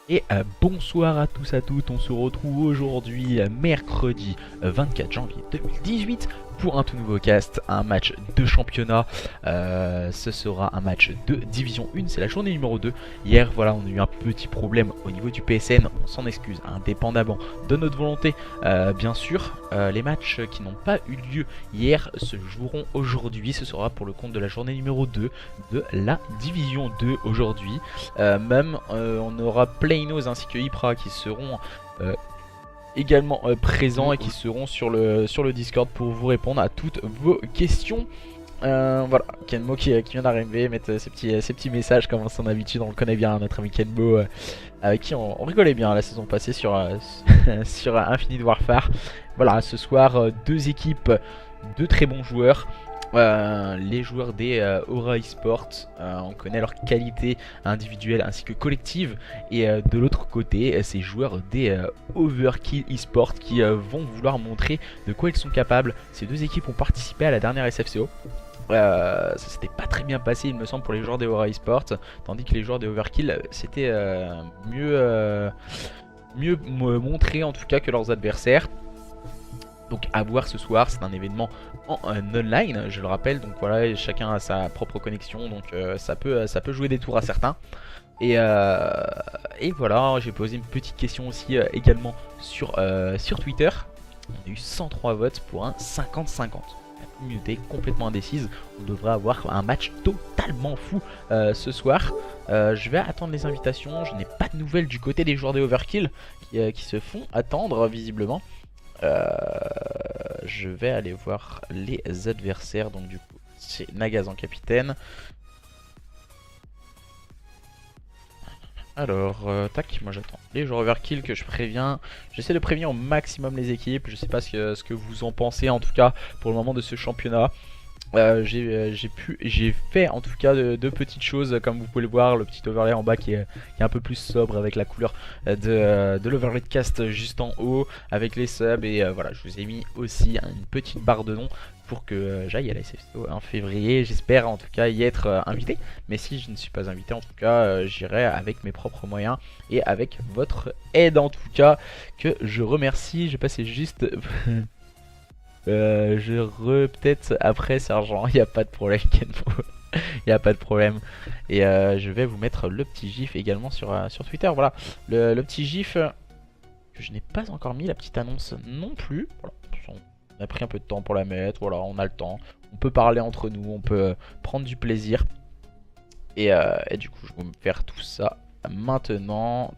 Et bonsoir à tous à toutes, on se retrouve aujourd'hui mercredi 24 janvier 2018 pour un tout nouveau cast, un match de championnat. Ce sera un match de division 1, c'est la journée numéro 2. Hier voilà, on a eu un petit problème au niveau du PSN, on s'en excuse, indépendamment de notre volonté. Bien sûr, les matchs qui n'ont pas eu lieu hier se joueront aujourd'hui, ce sera pour le compte de la journée numéro 2 de la division 2 aujourd'hui. On aura Playnos ainsi que Ypra qui seront également présents et qui seront sur le Discord pour vous répondre à toutes vos questions. Voilà, Kenmo qui vient d'arriver, mettre ses petits messages comme à son habitude. On le connaît bien, notre ami Kenmo, avec qui on rigolait bien la saison passée sur Infinite Warfare. Voilà, ce soir deux équipes, deux très bons joueurs. Les joueurs des Aura Esports, on connaît leur qualité individuelle ainsi que collective, et de l'autre côté ces joueurs des Overkill Esports qui vont vouloir montrer de quoi ils sont capables. Ces deux équipes ont participé à la dernière SFCO. Ça s'était pas très bien passé il me semble pour les joueurs des Aura Esports, tandis que les joueurs des Overkill c'était mieux montré en tout cas que leurs adversaires. Donc à voir ce soir, c'est un événement en online, je le rappelle, donc voilà, chacun a sa propre connexion, donc ça peut jouer des tours à certains. Et voilà, j'ai posé une petite question aussi également sur Twitter. On a eu 103 votes pour un 50-50. La communauté est complètement indécise, on devrait avoir un match totalement fou ce soir. Je vais attendre les invitations, je n'ai pas de nouvelles du côté des joueurs des Overkill qui se font attendre visiblement. Je vais aller voir les adversaires, donc du coup c'est Nagaz en capitaine. Alors tac, moi j'attends les joueurs Overkill que je préviens. J'essaie de prévenir au maximum les équipes. Je sais pas ce que vous en pensez en tout cas pour le moment de ce championnat. J'ai fait en tout cas de petites choses, comme vous pouvez le voir, le petit overlay en bas qui est un peu plus sobre avec la couleur de l'overlay de cast juste en haut avec les subs, et voilà, je vous ai mis aussi une petite barre de nom pour que j'aille à la SFCO en février. J'espère en tout cas y être invité, mais si je ne suis pas invité en tout cas j'irai avec mes propres moyens et avec votre aide en tout cas, que je remercie. Je vais passer juste peut-être après Sergent, il n'y a pas de problème Kenmo. Il n'y a pas de problème. Et je vais vous mettre le petit gif également sur Twitter. Voilà, le petit gif que je n'ai pas encore mis, la petite annonce non plus. Voilà. On a pris un peu de temps pour la mettre, voilà, on a le temps. On peut parler entre nous, on peut prendre du plaisir. Et du coup, je vais me faire tout ça maintenant.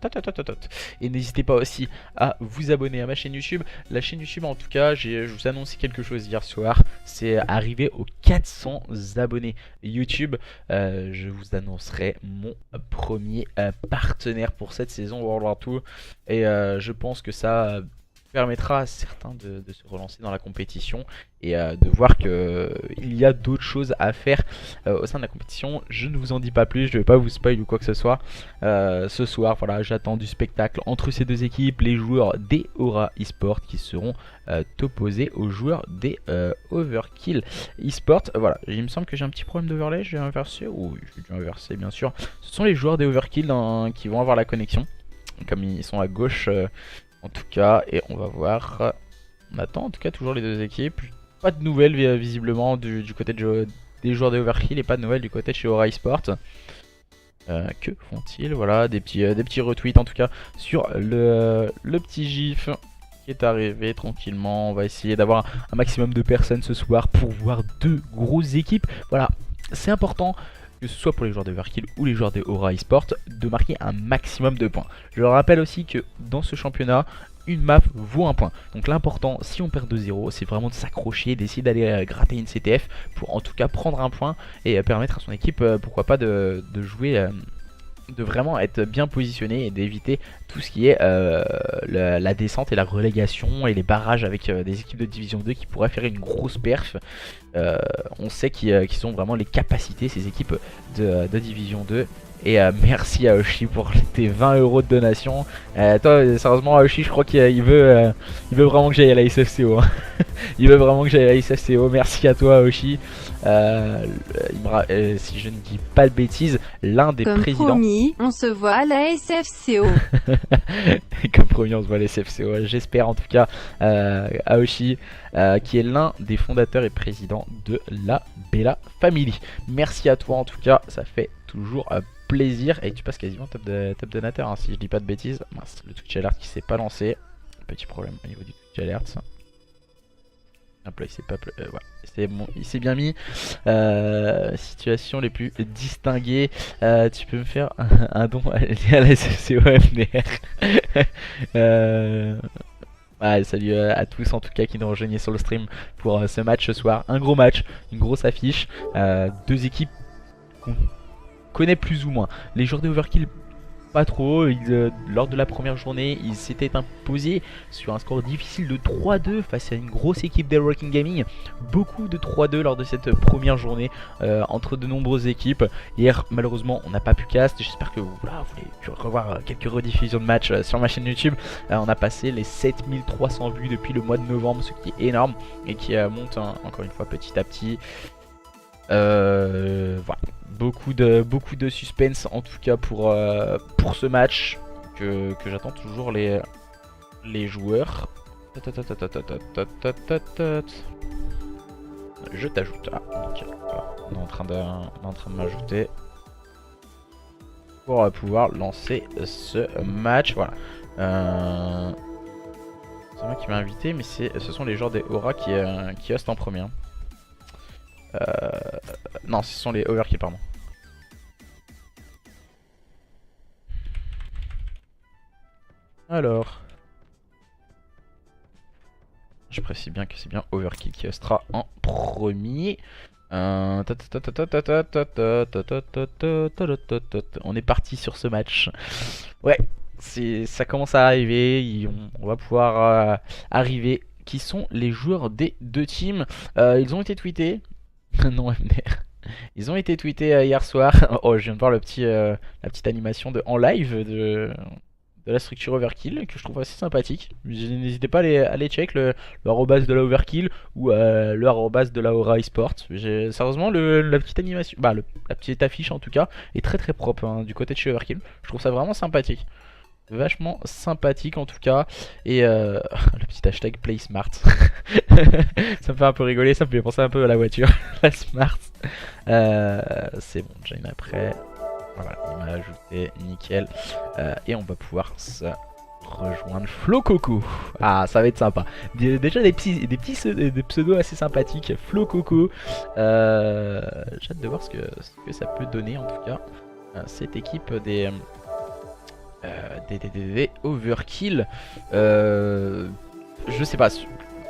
Et n'hésitez pas aussi à vous abonner à ma chaîne YouTube. La chaîne YouTube en tout cas, je vous ai annoncé quelque chose hier soir. C'est arrivé aux 400 abonnés YouTube. Je vous annoncerai mon premier partenaire pour cette saison World War 2. Et je pense que ça permettra à certains de se relancer dans la compétition et de voir qu'il y a d'autres choses à faire au sein de la compétition. Je ne vous en dis pas plus, je ne vais pas vous spoil ou quoi que ce soit. Ce soir, voilà, j'attends du spectacle entre ces deux équipes, les joueurs des Aura Esports qui seront opposés aux joueurs des Overkill Esports. Voilà, il me semble que j'ai un petit problème d'overlay, je vais inverser. Oui, je vais inverser bien sûr. Ce sont les joueurs des Overkill qui vont avoir la connexion, comme ils sont à gauche. En tout cas, et on va voir. On attend en tout cas toujours les deux équipes. Pas de nouvelles visiblement du côté des joueurs des Overkill, et pas de nouvelles du côté de chez Aura Esports. Que font-ils? Voilà, des petits retweets en tout cas sur le petit gif qui est arrivé tranquillement. On va essayer d'avoir un maximum de personnes ce soir pour voir deux grosses équipes. Voilà, c'est important, que ce soit pour les joueurs de Overkill ou les joueurs des Aura Esports, de marquer un maximum de points. Je rappelle aussi que dans ce championnat, une map vaut un point. Donc l'important, si on perd 2-0, c'est vraiment de s'accrocher, d'essayer d'aller gratter une CTF pour en tout cas prendre un point et permettre à son équipe, pourquoi pas, de jouer, de vraiment être bien positionné et d'éviter tout ce qui est la descente et la relégation et les barrages avec des équipes de division 2 qui pourraient faire une grosse perf. On sait qu'ils ont vraiment les capacités, ces équipes de division 2. Et merci Aoshi pour tes 20 € de donation. Toi, sérieusement, Aoshi, je crois qu'il veut vraiment que j'aille à la SFCO. Hein. Il veut vraiment que j'aille à la SFCO. Merci à toi, Aoshi. Si je ne dis pas de bêtises, l'un des Comme présidents. promis, on se voit à la SFCO. Comme promis, on se voit à la SFCO. J'espère en tout cas, Aoshi, qui est l'un des fondateurs et présidents de la Bella Family. Merci à toi en tout cas, ça fait toujours plaisir. Et tu passes quasiment top donateur, hein, si je dis pas de bêtises. Mince, le Twitch Alert qui s'est pas lancé. Petit problème au niveau du Twitch Alert. Hop là, il s'est pas voilà. C'est bon, il s'est bien mis. Situation les plus distinguées. Tu peux me faire un don à la SFCO-FDR. Ouais, salut à tous en tout cas qui nous rejoignaient sur le stream pour ce match ce soir. Un gros match, une grosse affiche. Deux équipes qu'on connaît plus ou moins. Les joueurs de Overkill pas trop. Lors de la première journée, ils s'étaient imposés sur un score difficile de 3-2 face à une grosse équipe des Working Gaming. Beaucoup de 3-2 lors de cette première journée entre de nombreuses équipes. Hier, malheureusement, on n'a pas pu cast. J'espère que vous voulez revoir quelques rediffusions de matchs sur ma chaîne YouTube. On a passé les 7300 vues depuis le mois de novembre, ce qui est énorme et qui monte encore une fois petit à petit. Voilà. Beaucoup de suspense en tout cas pour ce match que j'attends toujours les joueurs. Je t'ajoute. Ah, nickel. Voilà. On est en train de m'ajouter pour pouvoir lancer ce match. Voilà. C'est moi qui m'a invité, mais ce sont les joueurs des Aura qui hostent en premier. Non, ce sont les Overkill, pardon. Alors, je précise bien que c'est bien Overkill qui hostera en premier. On est parti sur ce match. Ouais, ça commence à arriver. On va pouvoir arriver. Qui sont les joueurs des deux teams? Ils ont été tweetés. Non, MDR. Ils ont été tweetés hier soir. Oh, je viens de voir la petite animation en live de la structure Overkill que je trouve assez sympathique. N'hésitez pas à aller check le arrobas de la Overkill ou le arrobas de la Aura eSport. Sérieusement, la petite animation, la petite affiche en tout cas, est très très propre hein, du côté de chez Overkill. Je trouve ça vraiment sympathique. Vachement sympathique en tout cas. Et le petit hashtag PlaySmart. Ça me fait un peu rigoler, ça me fait penser un peu à la voiture. La Smart. C'est bon, Jane après. Voilà, il m'a ajouté, nickel. Et on va pouvoir se rejoindre Flo Coco. Ah, ça va être sympa. Déjà des pseudos assez sympathiques. Flo Coco. J'ai hâte de voir ce que ça peut donner en tout cas. Cette équipe des Overkill. Je sais pas.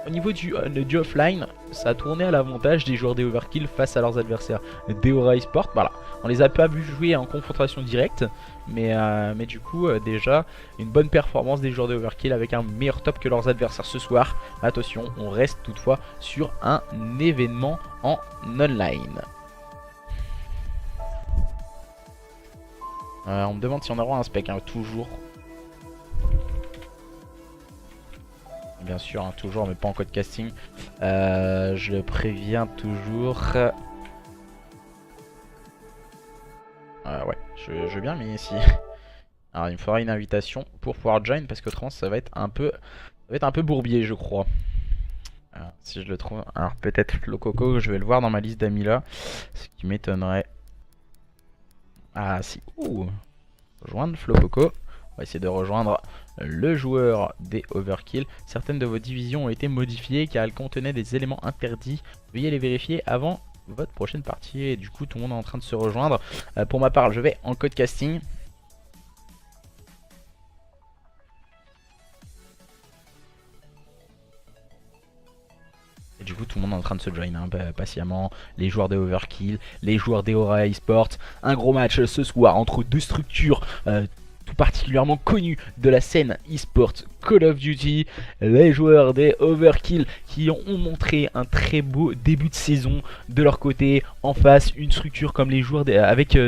Au niveau du offline, ça a tourné à l'avantage des joueurs des Overkill face à leurs adversaires des Aura eSport. Voilà, on les a pas vus jouer en confrontation directe, mais du coup déjà une bonne performance des joueurs des Overkill avec un meilleur top que leurs adversaires ce soir. Attention, on reste toutefois sur un événement en online. On me demande si on aura un spec, hein, toujours. Bien sûr, hein, toujours, mais pas en code casting. Je le préviens toujours. Ouais, je veux bien, mais si. Alors, il me faudra une invitation pour pouvoir join, parce qu'autrement, ça va être un peu bourbier, je crois. Alors, si je le trouve. Alors, peut-être Flo Coco, je vais le voir dans ma liste d'amis là. Ce qui m'étonnerait. Ah, si. Ouh. Rejoindre Flo Coco. On va essayer de rejoindre le joueur des Overkill. Certaines de vos divisions ont été modifiées car elles contenaient des éléments interdits. Veuillez les vérifier avant votre prochaine partie. Et du coup, tout le monde est en train de se rejoindre. Pour ma part, je vais en code casting. Et du coup, tout le monde est en train de se join hein, patiemment. Les joueurs des Overkill, les joueurs des Aura eSport. Un gros match ce soir entre deux structures tout particulièrement connu de la scène e-sport Call of Duty, les joueurs des Overkill qui ont montré un très beau début de saison de leur côté. En face, une structure comme les joueurs avec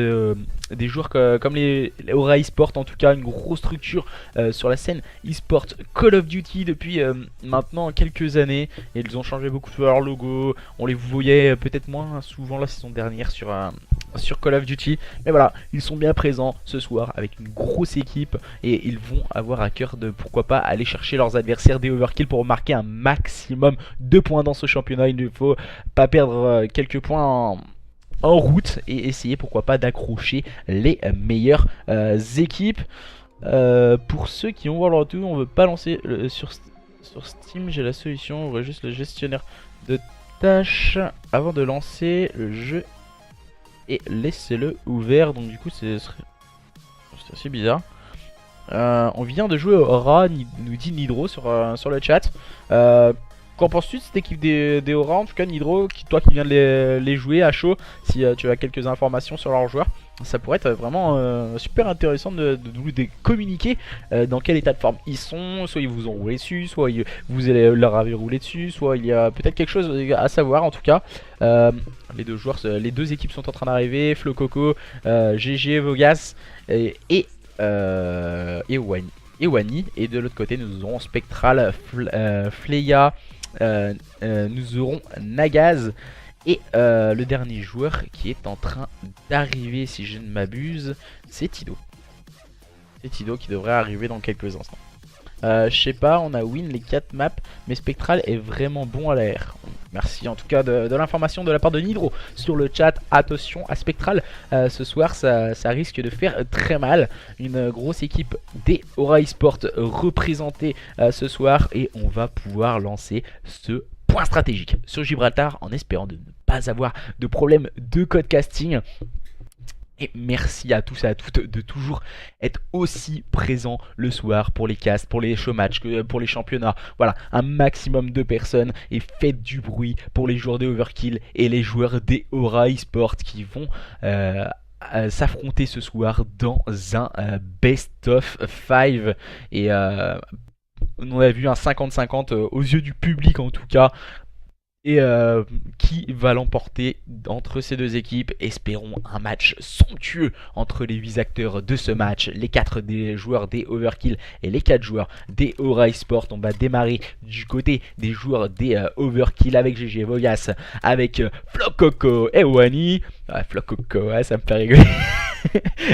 des joueurs comme les Aura eSport, en tout cas une grosse structure sur la scène eSport Call of Duty depuis maintenant quelques années. Et ils ont changé beaucoup de leur logo, on les voyait peut-être moins souvent la saison dernière sur Call of Duty, mais voilà, ils sont bien présents ce soir avec une grosse équipe et ils vont avoir à cœur de pourquoi pas aller chercher leurs adversaires des overkill pour marquer un maximum de points dans ce championnat. Il ne faut pas perdre quelques points en route et essayer pourquoi pas d'accrocher les meilleures équipes. Pour ceux qui vont voir leur tour, on veut pas lancer sur Steam, j'ai la solution, on ouvre juste le gestionnaire de tâches avant de lancer le jeu et laissez-le ouvert. Donc du coup c'est assez bizarre. On vient de jouer au Aura, nous dit Nidro sur le chat. Qu'en penses-tu de cette équipe des Aura? En tout cas Nidro, toi qui viens de les jouer à chaud, si tu as quelques informations sur leurs joueurs, ça pourrait être vraiment super intéressant de communiquer dans quel état de forme ils sont. Soit ils vous ont roulé dessus, soit vous allez leur avez roulé dessus, soit il y a peut-être quelque chose à savoir. En tout cas les deux équipes sont en train d'arriver, Flo Coco, GG, Vogas et Wani. Et de l'autre côté nous aurons Spectral, Fleya, nous aurons Nagaz. Et le dernier joueur qui est en train d'arriver, si je ne m'abuse, c'est Tido. C'est Tido qui devrait arriver dans quelques instants. Je sais pas, on a win les 4 maps, mais Spectral est vraiment bon à l'air. Merci en tout cas de l'information de la part de Nidro sur le chat. Attention à Spectral, ce soir ça risque de faire très mal. Une grosse équipe des Aura eSport représentée ce soir, et on va pouvoir lancer ce point stratégique sur Gibraltar en espérant de ne pas avoir de problème de code casting. Et merci à tous et à toutes de toujours être aussi présents le soir pour les casts, pour les showmatchs, pour les championnats. Voilà, un maximum de personnes, et faites du bruit pour les joueurs des Overkill et les joueurs des Aura eSport qui vont s'affronter ce soir dans un best of 5. Et on a vu un 50-50 aux yeux du public en tout cas. Et qui va l'emporter entre ces deux équipes? Espérons un match somptueux entre les 8 acteurs de ce match, les 4 des joueurs des Overkill et les 4 joueurs des Aura eSport. On va démarrer du côté des joueurs des Overkill avec GG Vogas, avec Flococo et Wani. Ouais, Flococo, ouais, ça me fait rigoler.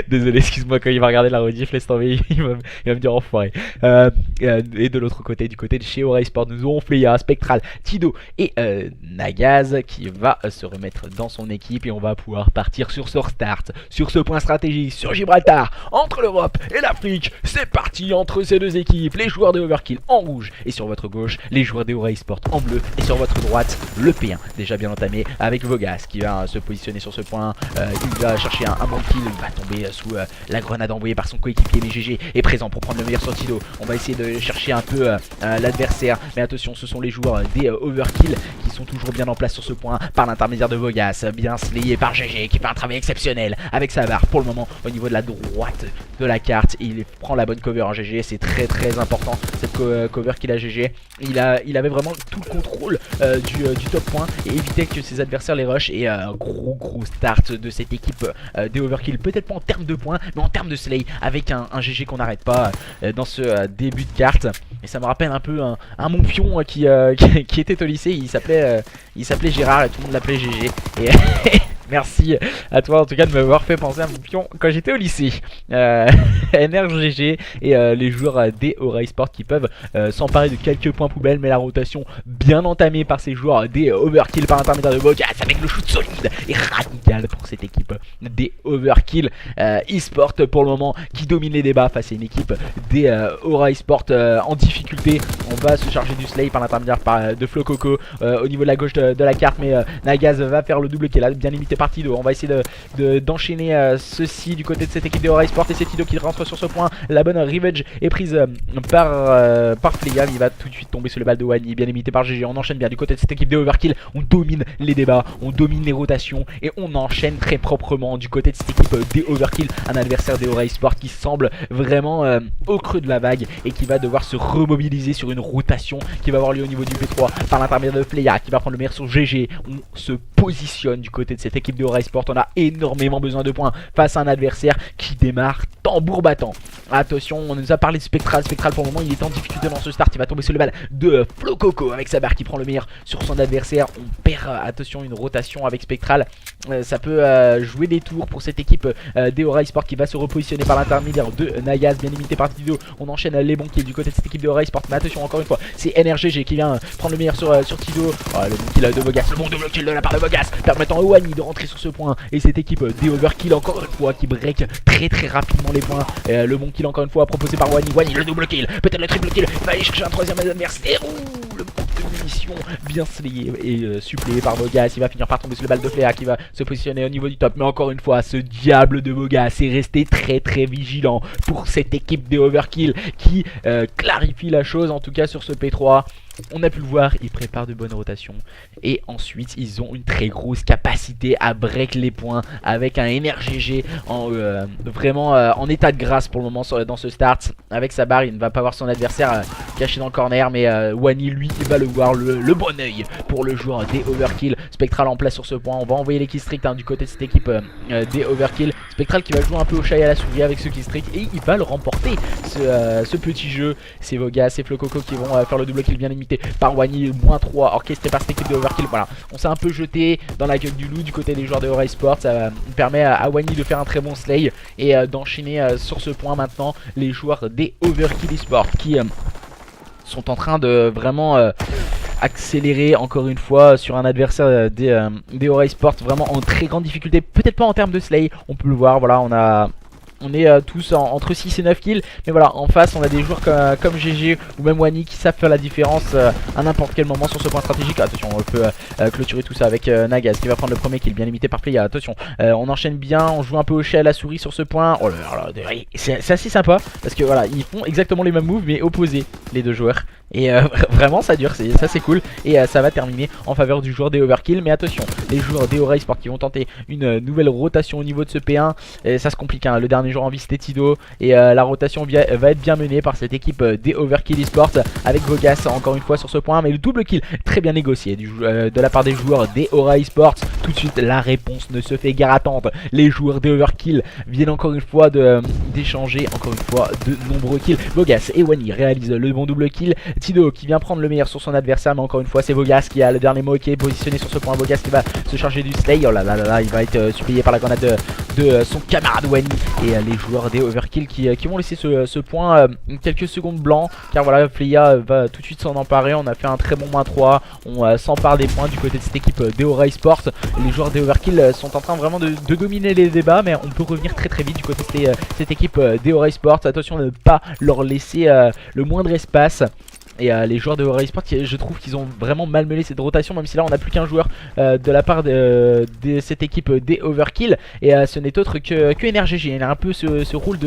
Désolé, excuse-moi, quand il va regarder la rediff, laisse tomber, il va me dire enfoiré. Et de l'autre côté, du côté de chez Aura eSport, nous aurons Fleya, Spectral, Tido et Nagaz qui va se remettre dans son équipe, et on va pouvoir partir sur ce start, sur ce point stratégique, sur Gibraltar, entre l'Europe et l'Afrique. C'est parti entre ces deux équipes, les joueurs de Overkill en rouge, et sur votre gauche, les joueurs des Aura eSport en bleu, et sur votre droite, le P1, déjà bien entamé, avec Vogas qui va se positionner sur ce point. Il va chercher un bon kill, il va tomber sous la grenade envoyée par son coéquipier, mais GG est présent pour prendre le meilleur sur Tido. On va essayer de chercher un peu l'adversaire, mais attention, ce sont les joueurs des Overkill qui sont toujours bien en place sur ce point par l'intermédiaire de Vogas, bien slayé par GG qui fait un travail exceptionnel avec sa barre pour le moment au niveau de la droite de la carte. Il prend la bonne cover en GG, c'est très important cette cover qu'il a GG. Il avait vraiment tout le contrôle du top point et évitait que ses adversaires les rush, et un gros start de cette équipe des Overkill, peut-être pas en termes de points mais en termes de slay, avec un GG qu'on n'arrête pas dans ce début de carte. Et ça me rappelle un peu un mon pion qui était au lycée, il s'appelait Gérard et tout le monde l'appelait GG. Et merci à toi en tout cas de m'avoir fait penser à mon pion quand j'étais au lycée. NRGG et les joueurs des Aura eSport qui peuvent s'emparer de quelques points poubelles, mais la rotation bien entamée par ces joueurs des Overkill par l'intermédiaire de Vogas, avec le shoot solide et radical pour cette équipe des Overkill eSport pour le moment, qui domine les débats face à une équipe des Aura eSport en difficulté. On va se charger du slay par l'intermédiaire de Flo Coco au niveau de la gauche de la carte, mais Nagaz va faire le double qui est là, bien limité par Tido. On va essayer d'enchaîner ceci du côté de cette équipe des Aura eSport, et c'est Tido qui rentre sur ce point. La bonne revenge est prise par Fleya, il va tout de suite tomber sur le balle de Wani, bien limité par GG. On enchaîne bien du côté de cette équipe des Overkill, on domine les débats, on domine les rotations, et on enchaîne très proprement du côté de cette équipe des Overkill, un adversaire des Aura eSport qui semble vraiment au creux de la vague et qui va devoir se remobiliser sur une rotation qui va avoir lieu au niveau du P3 par l'intermédiaire de Fleya qui va prendre le meilleur sur GG. On se positionne du côté de cette équipe de Aura Sport. On a énormément besoin de points face à un adversaire qui démarre tambour battant. Attention, on nous a parlé de Spectral. Spectral pour le moment il est en difficulté dans ce start. Il va tomber sur le bal de Flo Coco avec sa barre qui prend le meilleur sur son adversaire. On perd attention une rotation avec Spectral. Ça peut jouer des tours pour cette équipe des Aura Sport qui va se repositionner par l'intermédiaire de Nagaz, bien limité par Tido. On enchaîne les bons kills du côté de cette équipe de Aura Sport. Mais attention encore une fois, c'est NRGG qui vient prendre le meilleur sur Tido. Oh, le bon kill de Bogas, le bon double kill de la part de Bogas, permettant à Wani de rentrer sur ce point. Et cette équipe des Overkill encore une fois qui break très rapidement les points. Le bon kill encore une fois proposé par Wani. Wani le double kill, peut-être le triple kill. Il va aller chercher un troisième adversaire. Ouh, le manque de munitions bien slayé et suppléé par Bogas. Il va finir par tomber sur le balle de Fléa qui va se positionner au niveau du top. Mais encore une fois, ce diable de Bogas est resté très vigilant pour cette équipe des Overkill qui clarifie la chose en tout cas sur ce P3. On a pu le voir, ils préparent de bonnes rotations et ensuite ils ont une très grosse capacité à break les points avec un NRGG vraiment en état de grâce pour le moment dans ce start. Avec sa barre il ne va pas voir son adversaire caché dans le corner, mais Wani lui il va le voir le bon oeil pour le joueur des Overkill. Spectral en place sur ce point, on va envoyer les killstreaks du côté de cette équipe des Overkill. Spectral qui va jouer un peu au chat et à la souris avec ce killstreak et il va le remporter ce petit jeu. C'est Bogas et Flo Coco qui vont faire le double kill bien limité par Wani, -3 orchestré par cette équipe de Overkill. Voilà, on s'est un peu jeté dans la gueule du loup du côté des joueurs de Aura Sport. Ça permet à Wani de faire un très bon slay et d'enchaîner sur ce point maintenant les joueurs des Overkill Sport qui sont en train de vraiment accélérer encore une fois sur un adversaire des Aura Sport vraiment en très grande difficulté. Peut-être pas en termes de slay, on peut le voir, voilà, on est tous entre 6 et 9 kills. Mais voilà, en face on a des joueurs comme GG ou même Wani qui savent faire la différence à n'importe quel moment sur ce point stratégique. Attention, on peut clôturer tout ça avec Nagaz qui va prendre le premier kill, bien limité par Playa. Attention, on enchaîne bien, on joue un peu au chat à la souris sur ce point. Oh là là, c'est assez sympa parce que voilà, ils font exactement les mêmes moves mais opposés les deux joueurs. Et vraiment ça dure, ça c'est cool. Et ça va terminer en faveur du joueur des Overkill. Mais attention, les joueurs des Aura Sport qui vont tenter une nouvelle rotation au niveau de ce P1. Et ça se complique, hein. Le dernier joueur en vie c'était Tido. Et la rotation va être bien menée par cette équipe des Overkill Esport avec Bogas encore une fois sur ce point. Mais le double kill très bien négocié de la part des joueurs des Aura Sport. Tout de suite la réponse ne se fait guère attendre. Les joueurs des Overkill viennent encore une fois d'échanger encore une fois de nombreux kills. Bogas et Wani réalisent le bon double kill. Tido qui vient prendre le meilleur sur son adversaire, mais encore une fois c'est Bogas qui a le dernier mot qui est positionné sur ce point. Bogas qui va se charger du slay. Oh là là là là, il va être suppléé par la grenade de son camarade Wani. Et les joueurs des Overkill qui vont laisser ce point quelques secondes blanc, car voilà, Fleya va tout de suite s'en emparer. On a fait un très bon -3, on s'empare des points du côté de cette équipe des Aura Sport. Les joueurs des Overkill sont en train vraiment de dominer les débats, mais on peut revenir très vite du côté de cette équipe des Aura Sport. Attention à ne pas leur laisser le moindre espace. Et les joueurs de Aura Sport, je trouve qu'ils ont vraiment malmené cette rotation, même si là on n'a plus qu'un joueur de la part de cette équipe des Overkill. Et ce n'est autre que NRGG. Il a un peu ce rôle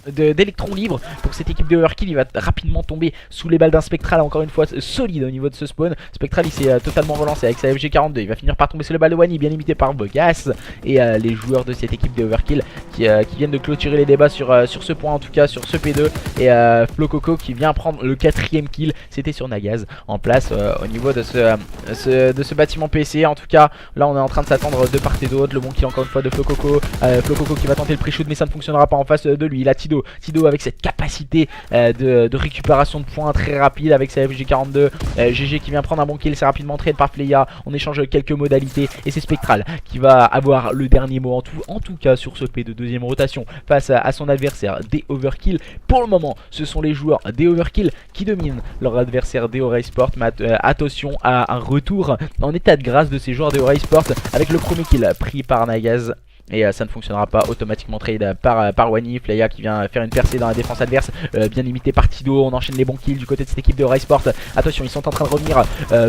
d'électron libre pour cette équipe de Overkill. Il va rapidement tomber sous les balles d'un Spectral, encore une fois solide au niveau de ce spawn. Spectral il s'est totalement relancé avec sa FG42, il va finir par tomber sur les balles de Wani, bien limité par Bogas. Et les joueurs de cette équipe de Overkill qui viennent de clôturer les débats sur ce point, en tout cas sur ce P2. Et Flo Coco qui vient prendre le 4ème kill, c'était sur Nagaz en place au niveau de ce bâtiment PC. En tout cas là on est en train de s'attendre de part et d'autre. Le bon kill encore une fois de Flo Coco. Flo Coco qui va tenter le pre-shoot, mais ça ne fonctionnera pas en face de lui. Il a Tido avec cette capacité de récupération de points très rapide avec sa FG42. GG qui vient prendre un bon kill, c'est rapidement trade par Fleya. On échange quelques modalités et c'est Spectral qui va avoir le dernier mot en tout cas sur ce P de deuxième rotation face à son adversaire des Overkill. Pour le moment ce sont les joueurs des Overkill qui dominent leur adversaire des Aura Sport. Mais attention à un retour en état de grâce de ces joueurs des Aura Sport avec le premier kill pris par Nagaz. Et ça ne fonctionnera pas, automatiquement trade par Wani. Fleya qui vient faire une percée dans la défense adverse, bien limité par Tido. On enchaîne les bons kills du côté de cette équipe de Aura Sport. Attention, ils sont en train de revenir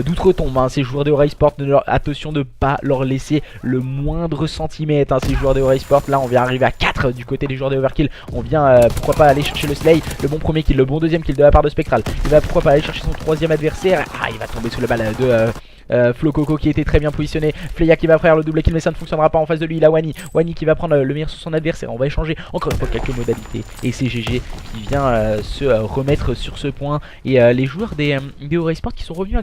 d'outre-tombe, hein, ces joueurs de Aura Sport. Attention de ne pas leur laisser le moindre centimètre, hein, ces joueurs de Aura Sport. Là on vient arriver à 4 du côté des joueurs de Overkill. On vient pourquoi pas aller chercher le slay, le bon premier kill, le bon deuxième kill de la part de Spectral. Il va pourquoi pas aller chercher son troisième adversaire. Ah, il va tomber sous le balle de Flo Coco qui était très bien positionné. Fleya qui va faire le double kill, mais ça ne fonctionnera pas en face de lui. Il a Wani qui va prendre le meilleur sur son adversaire. On va échanger encore une fois quelques modalités. Et c'est GG qui vient se remettre sur ce point. Et les joueurs des Aura Sport qui sont revenus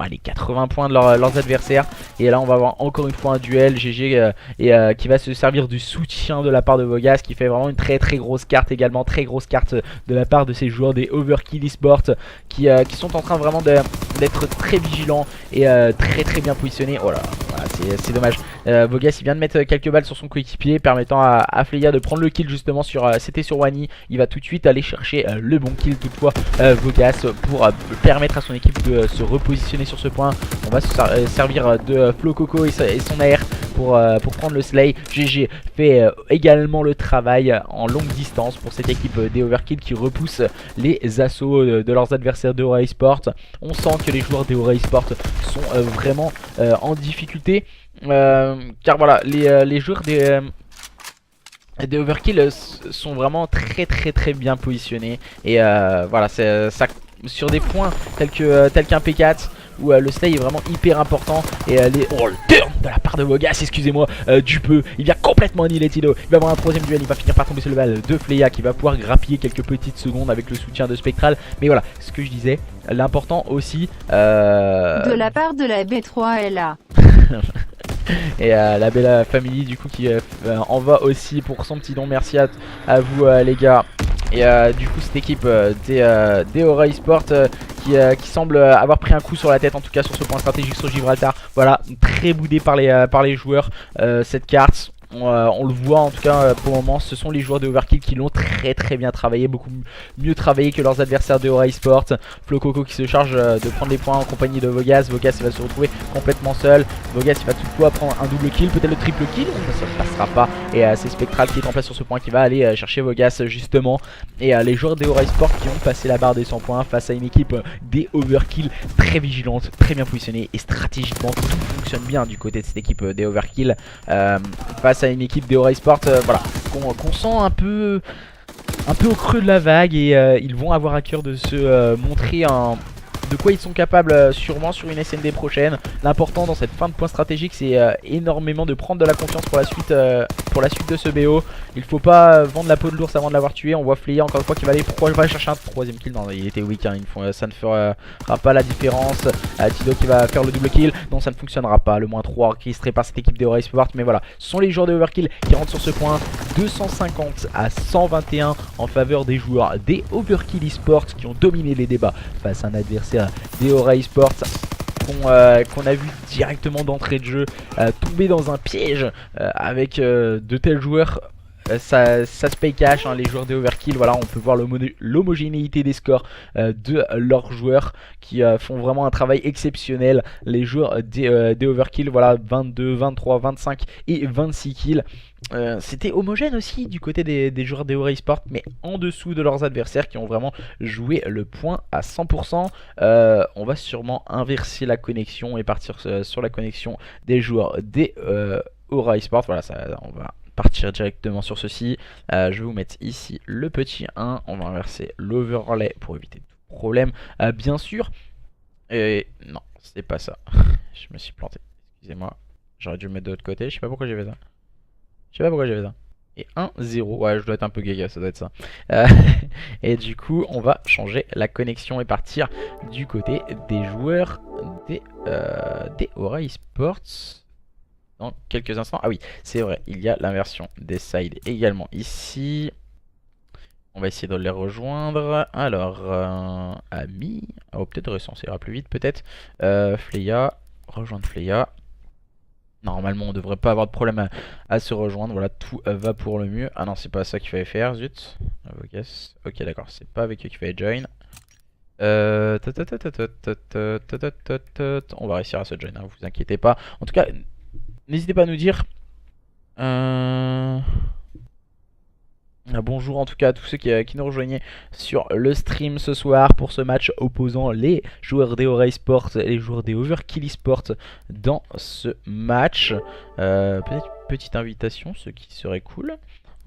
les 80 points de leurs adversaires. Et là on va avoir encore une fois un duel GG qui va se servir du soutien de la part de Vogas, qui fait vraiment une très grosse carte également, très grosse carte de la part de ces joueurs des Overkill Esports qui sont en train vraiment d'être très vigilants et très bien positionnés. Oh là, voilà, c'est dommage. Vogas il vient de mettre quelques balles sur son coéquipier, permettant à Fleya de prendre le kill justement c'était sur Wani. Il va tout de suite aller chercher le bon kill. Toutefois Vogas pour permettre à son équipe de se repositionner sur ce point. On va se servir de Flo Coco et son AR pour prendre le slay. GG fait également le travail en longue distance pour cette équipe des Overkill qui repousse les assauts de leurs adversaires de Aura Esports. On sent que les joueurs des Aura Esports sont vraiment en difficulté car voilà, les joueurs des Overkill sont vraiment très bien positionnés et voilà, ça sur des points tels qu'un P4 où le slay est vraiment hyper important et oh, le turn de la part de Vogas, excusez-moi, du peu, il vient complètement annihiler Tido. Il va avoir un troisième duel, il va finir par tomber sur le level de Fleya qui va pouvoir grappiller quelques petites secondes avec le soutien de Spectral. Mais voilà, ce que je disais, l'important aussi de la part de la B3LA et la belle family du coup qui envoie aussi pour son petit don. Merci à vous les gars. Et du coup cette équipe des Aura Esports qui semble avoir pris un coup sur la tête, en tout cas sur ce point stratégique sur Gibraltar. Voilà, très boudé par les joueurs cette carte. On le voit en tout cas pour le moment, ce sont les joueurs de Overkill qui l'ont très bien travaillé, beaucoup mieux travaillé que leurs adversaires de Aura Esports. Flo Coco qui se charge de prendre les points en compagnie de Vogas. Vogas il va se retrouver complètement seul. Vogas il va toutefois prendre un double kill, peut-être le triple kill, ça ne passera pas. Et c'est Spectral qui est en place sur ce point qui va aller chercher Vogas justement. Et les joueurs des Aura Esports qui ont passé la barre des 100 points face à une équipe des Overkill très vigilante, très bien positionnée et stratégiquement tout fonctionne bien du côté de cette équipe des Overkill face à une équipe des Aura Esports voilà, qu'on sent un peu au creux de la vague et ils vont avoir à cœur de se montrer de quoi ils sont capables sûrement sur une SND prochaine. L'important dans cette fin de point stratégique c'est énormément de prendre de la confiance pour la suite de ce BO. Il faut pas vendre la peau de l'ours avant de l'avoir tué. On voit Fleya encore une fois qui va aller chercher un troisième kill. Non, il était weak hein. Ça ne fera pas la différence. Tido qui va faire le double kill. Non, ça ne fonctionnera pas. Le moins 3 orchestré par cette équipe des Aura Esports. Mais voilà, ce sont les joueurs de Overkill qui rentrent sur ce point. 250 à 121 en faveur des joueurs des Overkill Esports qui ont dominé les débats face à un adversaire des Aura Esports qu'on a vu directement d'entrée de jeu tomber dans un piège avec de tels joueurs. Ça se paye cash hein, les joueurs des Overkill. Voilà, on peut voir l'homogénéité des scores de leurs joueurs qui font vraiment un travail exceptionnel. Les joueurs des Overkill, voilà, 22, 23, 25 et 26 kills. C'était homogène aussi du côté des joueurs des Aura Esports, mais en dessous de leurs adversaires qui ont vraiment joué le point à 100%. On va sûrement inverser la connexion et partir sur la connexion des joueurs des Aura Esports. Voilà, on va partir directement sur ceci. Je vais vous mettre ici le petit 1. On va inverser l'overlay pour éviter tout problème. Bien sûr. Et non, c'est pas ça. Je me suis planté. Excusez-moi. J'aurais dû le mettre de l'autre côté. Je sais pas pourquoi j'ai fait ça. Et 1, 0. Ouais, je dois être un peu gaga, ça doit être ça. Et du coup, on va changer la connexion et partir du côté des joueurs des Aura Esports. Dans quelques instants. Ah oui, c'est vrai, il y a l'inversion des sides également ici. On va essayer de les rejoindre. Alors, Ami. Oh, peut-être récent, ça ira plus vite, peut-être. Fleya. Rejoindre Fleya. Normalement, on devrait pas avoir de problème à se rejoindre. Voilà, tout va pour le mieux. Ah non, c'est pas ça qu'il fallait faire, zut. Ok, d'accord, c'est pas avec eux qu'il fallait join. On va réussir à se join, hein, vous inquiétez pas. En tout cas, n'hésitez pas à nous dire bonjour en tout cas à tous ceux qui nous rejoignaient sur le stream ce soir pour ce match opposant les joueurs des Aura Esports et les joueurs des Overkill Esports dans ce match. Peut-être une petite invitation, ce qui serait cool.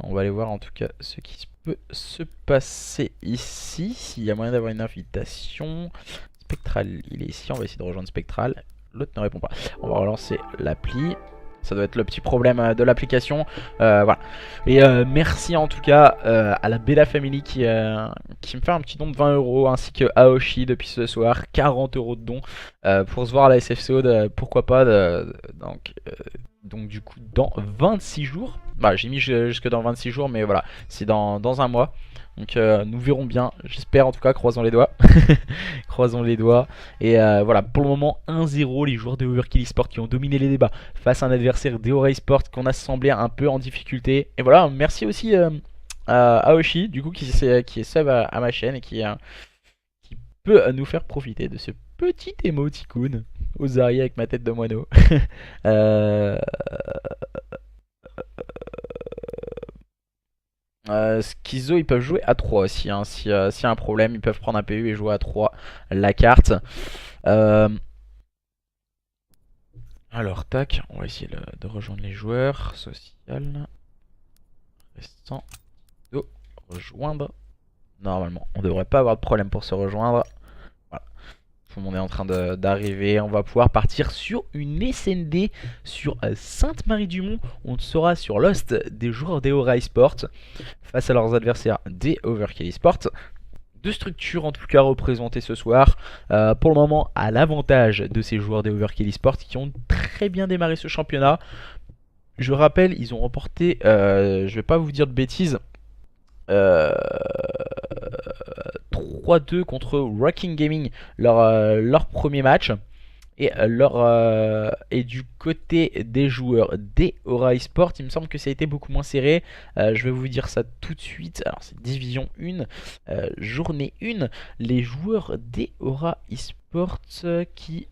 On va aller voir en tout cas ce qui peut se passer ici, s'il y a moyen d'avoir une invitation. Spectral, il est ici, on va essayer de rejoindre Spectral. L'autre ne répond pas. On va relancer l'appli. Ça doit être le petit problème de l'application. Voilà. Et merci en tout cas à la Bella Family qui me fait un petit don de 20 €, ainsi que Aoshi depuis ce soir, 40 € de don pour se voir à la SFCO, pourquoi pas. Donc du coup dans 26 jours. Bah, j'ai mis jusque dans 26 jours, mais voilà, c'est dans un mois. Donc nous verrons bien, j'espère en tout cas, croisons les doigts. Croisons les doigts. Et voilà, pour le moment 1-0, les joueurs de Overkill Esport qui ont dominé les débats face à un adversaire d'Eora Esport qu'on a semblé un peu en difficulté. Et voilà, merci aussi à Aoshi, du coup, qui est sub à ma chaîne et qui peut nous faire profiter de ce petit emoticon aux arrières avec ma tête de moineau. Schizo, ils peuvent jouer à 3 aussi, hein. S'il y a un problème, ils peuvent prendre un PU et jouer à 3 la carte. Alors tac, on va essayer de rejoindre les joueurs. Social. Restant. Rejoindre. Normalement, on devrait pas avoir de problème pour se rejoindre. Voilà. Tout le monde est en train d'arriver. On va pouvoir partir sur une SND sur Sainte-Marie-du-Mont. On sera sur Lost des joueurs d'Eora Esport face à leurs adversaires des Overkill Esport. Deux structures en tout cas représentées ce soir. Pour le moment, à l'avantage de ces joueurs des Overkill Esport qui ont très bien démarré ce championnat. Je rappelle, ils ont remporté, je vais pas vous dire de bêtises, 3-2 contre Rocking Gaming, leur premier match. Et du côté des joueurs d'Eora Esport, il me semble que ça a été beaucoup moins serré. Je vais vous dire ça tout de suite. Alors c'est division 1, journée 1. Les joueurs d'Eora Esport qui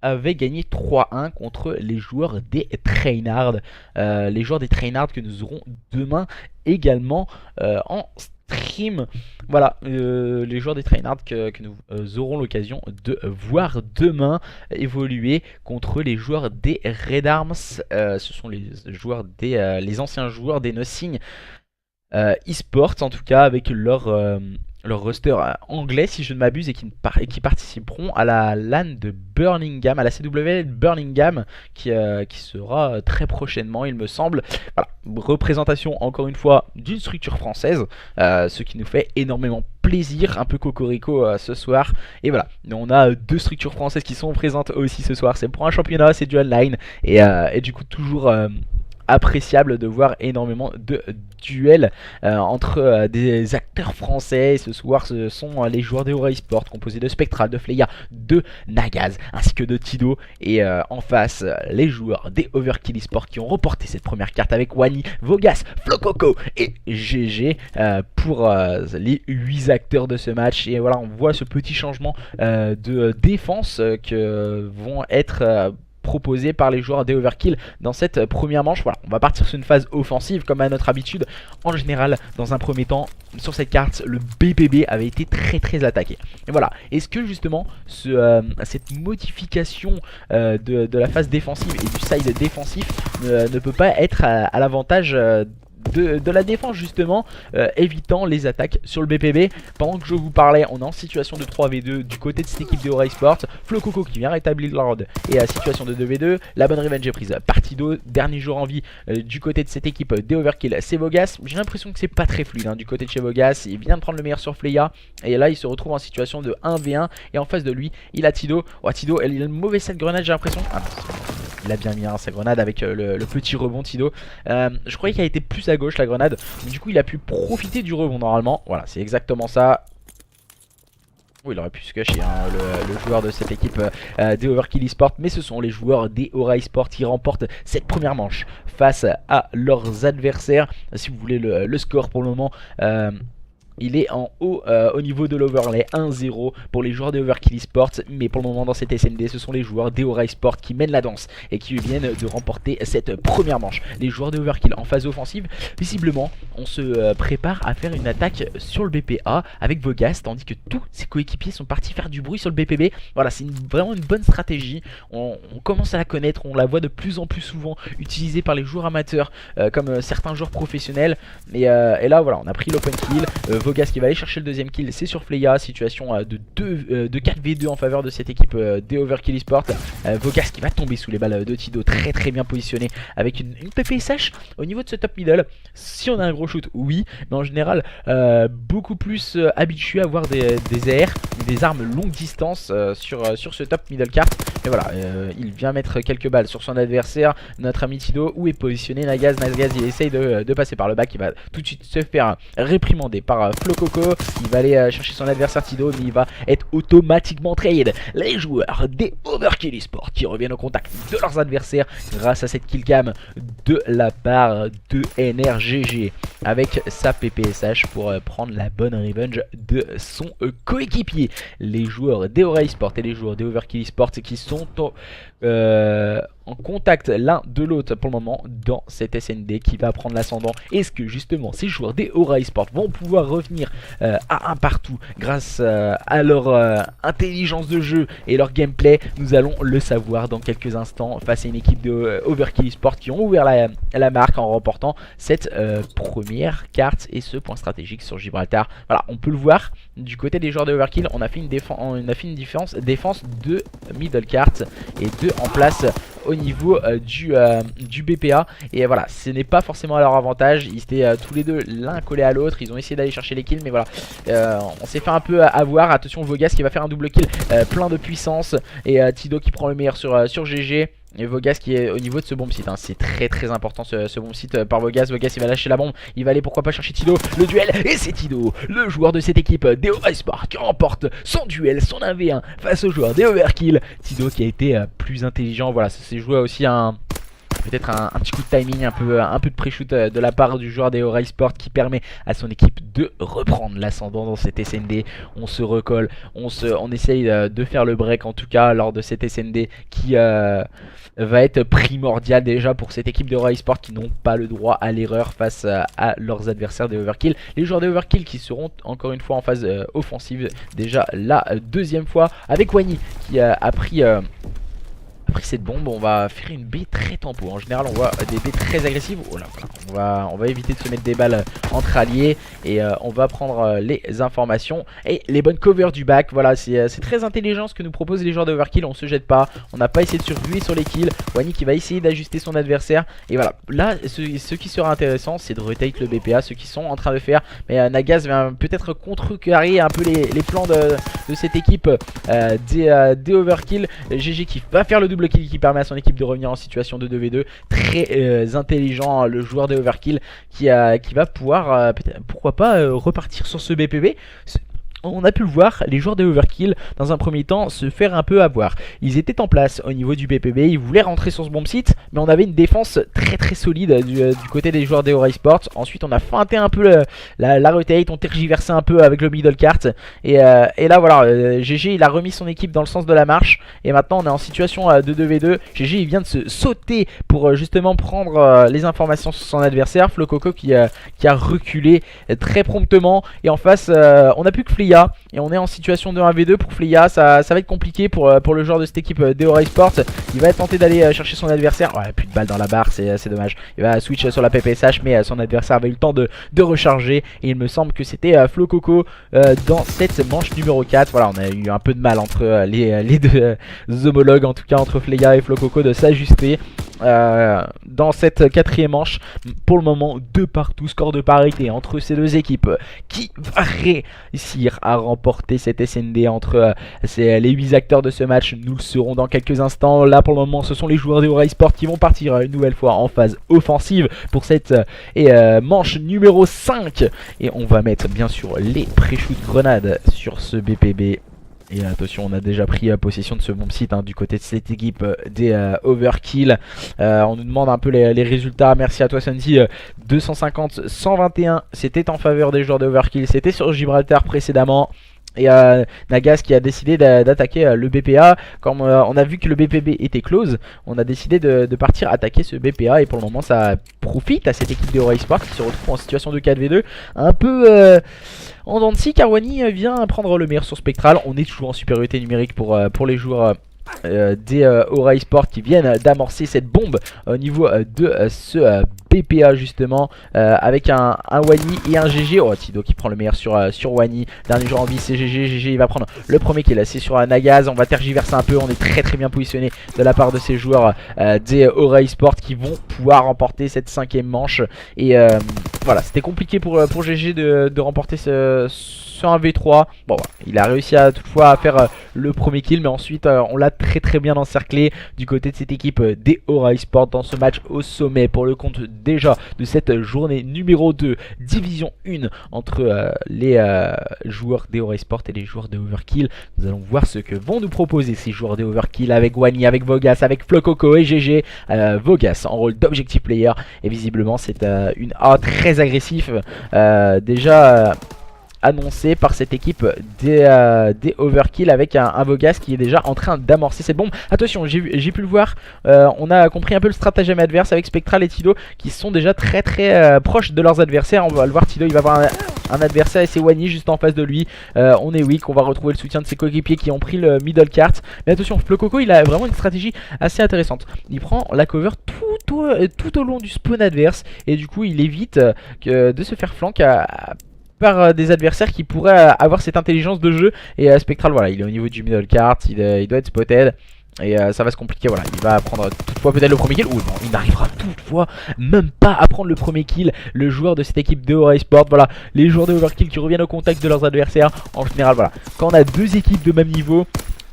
avaient gagné 3-1 contre les joueurs des Trainhards. Les joueurs des Trainhards que nous aurons demain également en stream. Voilà, les joueurs des Trainhards que nous aurons l'occasion de voir demain évoluer contre les joueurs des Red Arms. Ce sont les joueurs les anciens joueurs des Nothing eSports, en tout cas, avec leur roster anglais si je ne m'abuse, et qui participeront à la LAN de Birmingham, à la CWL Birmingham qui sera très prochainement il me semble. Voilà, représentation encore une fois d'une structure française, ce qui nous fait énormément plaisir, un peu cocorico ce soir. Et voilà, on a deux structures françaises qui sont présentes aussi ce soir. C'est pour un championnat, c'est du online, et du coup toujours appréciable de voir énormément de duels entre des acteurs français. Ce soir ce sont les joueurs d'Eora Esport composés de Spectral, de Fleya, de Nagaz ainsi que de Tido, et en face les joueurs des Overkill Esport qui ont remporté cette première carte avec Wani, Vogas, Flococo et GG pour les 8 acteurs de ce match. Et voilà, on voit ce petit changement de défense que vont être proposé par les joueurs des Overkill dans cette première manche. Voilà, on va partir sur une phase offensive comme à notre habitude. En général, dans un premier temps, sur cette carte, le BPB avait été très attaqué. Et voilà, est-ce que justement cette modification de la phase défensive et du side défensif ne peut pas être à l'avantage de la défense, justement, évitant les attaques sur le BPB. Pendant que je vous parlais, on est en situation de 3v2 du côté de cette équipe d'Eora Esport. Flococo qui vient rétablir l'ordre et à situation de 2v2. La bonne revenge est prise par Tido, dernier jour en vie du côté de cette équipe d'Overkill, c'est Vogas. J'ai l'impression que c'est pas très fluide du côté de chez Vogas. Il vient de prendre le meilleur sur Fleya et là il se retrouve en situation de 1v1 et en face de lui il a Tido. Tido, il a le mauvais set grenade, j'ai l'impression. Il a bien mis sa grenade avec le petit rebond Tido. Je croyais qu'elle était plus à gauche la grenade, mais du coup il a pu profiter du rebond normalement. Voilà, c'est exactement ça. Oh, il aurait pu se cacher le joueur de cette équipe des Overkill Esport, mais ce sont les joueurs des Eora Esport qui remportent cette première manche face à leurs adversaires. Si vous voulez le score pour le moment, il est en haut au niveau de l'overlay, 1-0 pour les joueurs des Overkill Esport. Mais pour le moment dans cette SND, ce sont les joueurs d'Eora Esport qui mènent la danse et qui viennent de remporter cette première manche. Les joueurs de Overkill en phase offensive, visiblement on se prépare à faire une attaque sur le BPA avec Vogas, tandis que tous ses coéquipiers sont partis faire du bruit sur le BPB. Voilà, c'est vraiment une bonne stratégie. On commence à la connaître, on la voit de plus en plus souvent utilisée par les joueurs amateurs comme certains joueurs professionnels. Et là voilà, on a pris l'open kill. Vogas qui va aller chercher le deuxième kill, c'est sur Fleya. Situation de 4v2 en faveur de cette équipe des Overkill Esports. Vogas qui va tomber sous les balles de Tido, très bien positionné avec une PPSH au niveau de ce top middle. Si on a un gros shoot, oui, mais en général beaucoup plus habitué à avoir des AR, des armes longue distance sur ce top middle cart. Et voilà, il vient mettre quelques balles sur son adversaire, notre ami Tido. Où est positionné Nagaz? Nagaz il essaye de passer par le bac, il va tout de suite se faire réprimander par Flococo. Il va aller chercher son adversaire Tido, mais il va être automatiquement trade. Les joueurs des Overkill Esports qui reviennent au contact de leurs adversaires grâce à cette killcam de la part de NRGG avec sa PPSH pour prendre la bonne revenge de son coéquipier. Les joueurs des Aura Esports et les joueurs des Overkill Esports qui sont en contact l'un de l'autre pour le moment dans cette SND qui va prendre l'ascendant. Est-ce que justement ces joueurs des Aura Esports vont pouvoir revenir à un partout grâce à leur intelligence de jeu et leur gameplay? Nous allons le savoir dans quelques instants face à une équipe de Overkill Esports qui ont ouvert la marque en remportant cette première carte et ce point stratégique sur Gibraltar. Voilà, on peut le voir du côté des joueurs de Overkill, on a fait une défense de middle cart et deux en place au niveau du BPA. Et voilà, ce n'est pas forcément à leur avantage. Ils étaient tous les deux l'un collé à l'autre. Ils ont essayé d'aller chercher les kills, mais voilà, on s'est fait un peu avoir. Attention, Vogas qui va faire un double kill plein de puissance. Et Tido qui prend le meilleur sur GG. Et Vogas qui est au niveau de ce bomb site, hein. C'est très important ce bomb site par Vogas. Vogas il va lâcher la bombe, il va aller pourquoi pas chercher Tido. Le duel, et c'est Tido, le joueur de cette équipe des Aura Esports qui remporte son duel, son 1v1 face au joueur des Overkill. Tido qui a été plus intelligent, voilà, ça s'est joué aussi peut-être un petit coup de timing, un peu de pré-shoot de la part du joueur des Aura Esports qui permet à son équipe de reprendre l'ascendant dans cette SND. On se recolle, on essaye de faire le break en tout cas lors de cette SND qui va être primordial déjà pour cette équipe de Aura Esports qui n'ont pas le droit à l'erreur face à leurs adversaires des Overkill. Les joueurs des Overkill qui seront encore une fois en phase offensive déjà la deuxième fois avec Wani qui a pris cette bombe. On va faire une baie très tempo. En général on voit des baies très agressives. Oh là, voilà. On va éviter de se mettre des balles entre alliés. Et on va prendre les informations et les bonnes covers du back. Voilà, c'est très intelligent ce que nous proposent les joueurs de Overkill. On se jette pas, on n'a pas essayé de survuer sur les kills. Wani qui va essayer d'ajuster son adversaire. Et voilà, là ce qui sera intéressant c'est de retake le BPA, ce qu'ils sont en train de faire. Mais Nagaz vient peut-être contrecarrer un peu les plans de cette équipe des Overkill. GG qui va faire le double kill qui permet à son équipe de revenir en situation de 2v2. Très intelligent le joueur des Overkill qui va pouvoir pourquoi pas repartir sur ce BPB. On a pu le voir, les joueurs des Overkill dans un premier temps se faire un peu avoir. Ils étaient en place au niveau du BPB, ils voulaient rentrer sur ce bomb site, mais on avait une défense très solide du côté des joueurs des Aura Esports. Ensuite on a feinté un peu la rotate, on tergiversait un peu avec le middle cart. Et là voilà, GG il a remis son équipe dans le sens de la marche. Et maintenant on est en situation de 2v2. GG il vient de se sauter pour justement prendre les informations sur son adversaire. Flococo qui a reculé très promptement. Et en face on n'a plus que Fleya. Et on est en situation de 1v2 pour Fleya. Ça va être compliqué pour le joueur de cette équipe des Aura Esports. Il va tenter d'aller chercher son adversaire. Ouais, plus de balles dans la barre, c'est dommage. Il va switch sur la PPSH, mais son adversaire avait eu le temps de recharger. Et il me semble que c'était Flococo dans cette manche numéro 4. Voilà, on a eu un peu de mal entre les deux homologues, en tout cas entre Fleya et Flococo, de s'ajuster dans cette quatrième manche. Pour le moment, 2 partout, score de parité entre ces deux équipes. Qui va réussir à remporter cette SND entre les 8 acteurs de ce match? Nous le saurons dans quelques instants. Là pour le moment ce sont les joueurs des Aura Esports qui vont partir une nouvelle fois en phase offensive pour cette manche numéro 5. Et on va mettre bien sûr les pré-shoot grenades sur ce BPB. Et attention, on a déjà pris possession de ce bomb site du côté de cette équipe des Overkill. On nous demande un peu les résultats. Merci à toi Sandy. 250, 121, c'était en faveur des joueurs de Overkill. C'était sur Gibraltar précédemment. Et Nagaz qui a décidé d'attaquer le BPA. Comme on a vu que le BPB était close, on a décidé de partir attaquer ce BPA. Et pour le moment ça profite à cette équipe des Aura Esports qui se retrouve en situation de 4v2. Un peu en dents de scie, car Wani vient prendre le meilleur sur Spectral. On est toujours en supériorité numérique pour les joueurs des Aura Esports qui viennent d'amorcer cette bombe au niveau de ce BPA justement, avec un Wani et un GG. Oh, Tido qui prend le meilleur sur Wani. Dernier joueur en vie c'est GG. GG il va prendre le premier kill, c'est sur Nagaz. On va tergiverser un peu, on est très bien positionné de la part de ces joueurs des Aura Esports qui vont pouvoir remporter cette 5ème manche. Et voilà, c'était compliqué pour GG de remporter ce 1v3. Bon, voilà, il a réussi toutefois à faire le premier kill, mais ensuite on l'a très bien encerclé du côté de cette équipe des Aura Esports dans ce match au sommet pour le compte déjà de cette journée numéro 2 division 1 entre les joueurs des Aura Esports et les joueurs de Overkill. Nous allons voir ce que vont nous proposer ces joueurs de Overkill avec Wani, avec Vogas, avec Flococo et GG. Vogas en rôle d'objective player, et visiblement c'est une A très agressive déjà annoncé par cette équipe des Overkill, avec un Vogas qui est déjà en train d'amorcer cette bombe. Attention, j'ai pu le voir, on a compris un peu le stratagème adverse avec Spectral et Tido qui sont déjà très proches de leurs adversaires. On va le voir, Tido il va avoir un adversaire et c'est Wani juste en face de lui. On est weak, on va retrouver le soutien de ses coéquipiers qui ont pris le middle cart. Mais attention, Flococo il a vraiment une stratégie assez intéressante. Il prend la cover tout au long du spawn adverse et du coup il évite de se faire flank par des adversaires qui pourraient avoir cette intelligence de jeu. Et Spectral, voilà, il est au niveau du middle cart, il doit être spotted. Et ça va se compliquer, voilà, il va prendre toutefois peut-être le premier kill. Ou non, il n'arrivera toutefois même pas à prendre le premier kill. Le joueur de cette équipe de Aura Esports, voilà, les joueurs de Overkill qui reviennent au contact de leurs adversaires. En général, voilà, quand on a deux équipes de même niveau,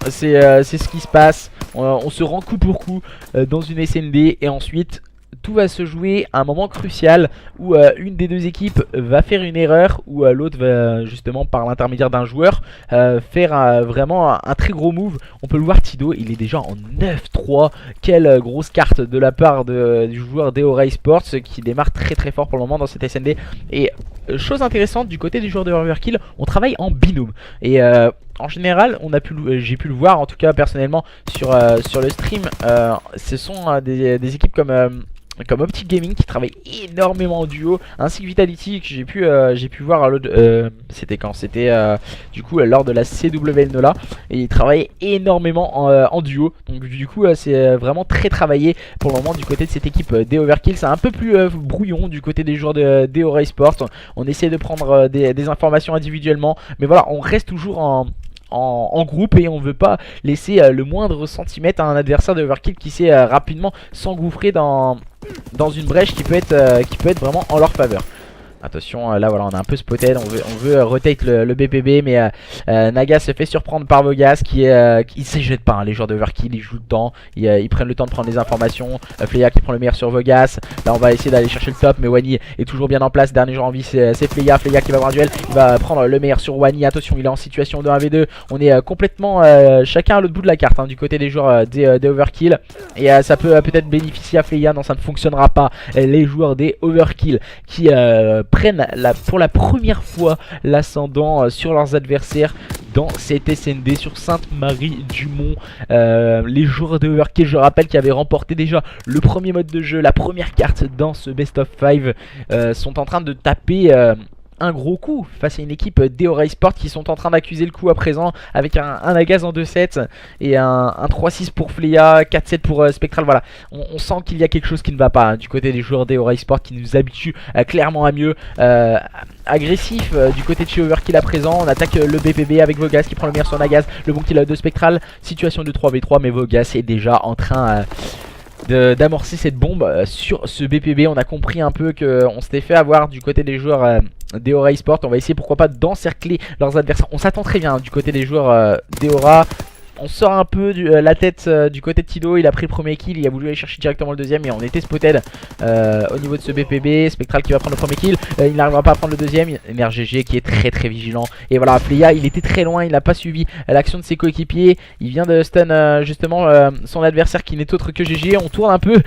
c'est ce qui se passe. On se rend coup pour coup dans une SND et ensuite tout va se jouer à un moment crucial où une des deux équipes va faire une erreur, ou l'autre va justement par l'intermédiaire d'un joueur faire vraiment un très gros move. On peut le voir, Tido il est déjà en 9-3. Quelle grosse carte de la part du joueur des Aura Esports qui démarre très fort pour le moment dans cette SND. Et chose intéressante du côté du joueur de Overkill, on travaille en binôme. Et en général, j'ai pu le voir, en tout cas personnellement sur le stream, ce sont des équipes comme Optic Gaming qui travaille énormément en duo, ainsi que Vitality que j'ai pu voir à l'autre, c'était quand c'était du coup lors de la CWL Nola, et ils travaillent énormément en duo. Donc du coup c'est vraiment très travaillé pour le moment du côté de cette équipe des Overkill. C'est un peu plus brouillon du côté des joueurs des Aura Esports. On essaie de prendre des informations individuellement, mais voilà, on reste toujours en groupe et on veut pas laisser le moindre centimètre à un adversaire de Overkill qui sait rapidement s'engouffrer dans une brèche qui peut être vraiment en leur faveur. Attention, là voilà, on a un peu spotted, on veut retake le BPB, mais Naga se fait surprendre par Vogas qui s'éjette pas, hein, les joueurs de Overkill ils jouent le temps, ils prennent le temps de prendre des informations. Fleya qui prend le meilleur sur Vogas, là on va essayer d'aller chercher le top, mais Wani est toujours bien en place. Dernier joueur en vie c'est Fleya qui va avoir un duel, il va prendre le meilleur sur Wani. Attention, il est en situation de 1v2, on est complètement chacun à l'autre bout de la carte, hein, du côté des joueurs des Overkill, et ça peut peut-être bénéficier à Fleya. Non, ça ne fonctionnera pas. Les joueurs des Overkill qui prennent pour la première fois l'ascendant sur leurs adversaires dans cette SND sur Sainte-Marie-du-Mont. Les joueurs de Overkill, je rappelle, qui avaient remporté déjà le premier mode de jeu, la première carte dans ce best of 5, sont en train de taper un gros coup face à une équipe d'Aura Esports qui sont en train d'accuser le coup à présent avec un Nagaz en 2-7 et un 3-6 pour Fleya, 4-7 pour Spectral. Voilà, on sent qu'il y a quelque chose qui ne va pas, hein, du côté des joueurs d'Aura Esports qui nous habituent clairement à mieux. Agressif du côté de chez Overkill à présent, on attaque le BPB avec Vogas qui prend le meilleur sur Nagaz, le bon kill de Spectral, situation de 3v3, mais Vogas est déjà en train d'amorcer cette bombe sur ce BPB. On a compris un peu qu'on s'était fait avoir du côté des joueurs des Aura Esports. On va essayer pourquoi pas d'encercler leurs adversaires. On s'attend très bien, hein, du côté des joueurs des Aura. On sort un peu la tête du côté de Tido, il a pris le premier kill, il a voulu aller chercher directement le deuxième, mais on était spotted au niveau de ce BPB. Spectral qui va prendre le premier kill, il n'arrivera pas à prendre le deuxième. MRGG qui est très vigilant. Et voilà, Fleya il était très loin, il n'a pas suivi l'action de ses coéquipiers. Il vient de stun justement son adversaire qui n'est autre que GG. On tourne un peu,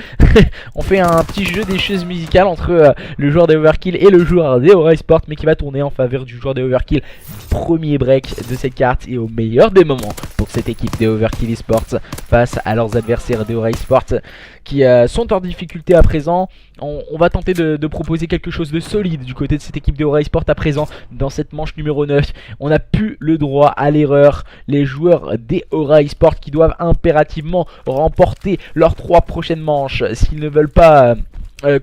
on fait un petit jeu des chaises musicales entre le joueur des Overkill et le joueur des Aura Esports, mais qui va tourner en faveur du joueur des Overkill. Premier break de cette carte et au meilleur des moments pour cette équipe des Overkill Esports face à leurs adversaires des Aura Esports qui sont en difficulté à présent. On va tenter de proposer quelque chose de solide du côté de cette équipe des Aura Esports à présent dans cette manche numéro 9. On n'a plus le droit à l'erreur. Les joueurs des Aura Esports qui doivent impérativement remporter leurs 3 prochaines manches s'ils ne veulent pas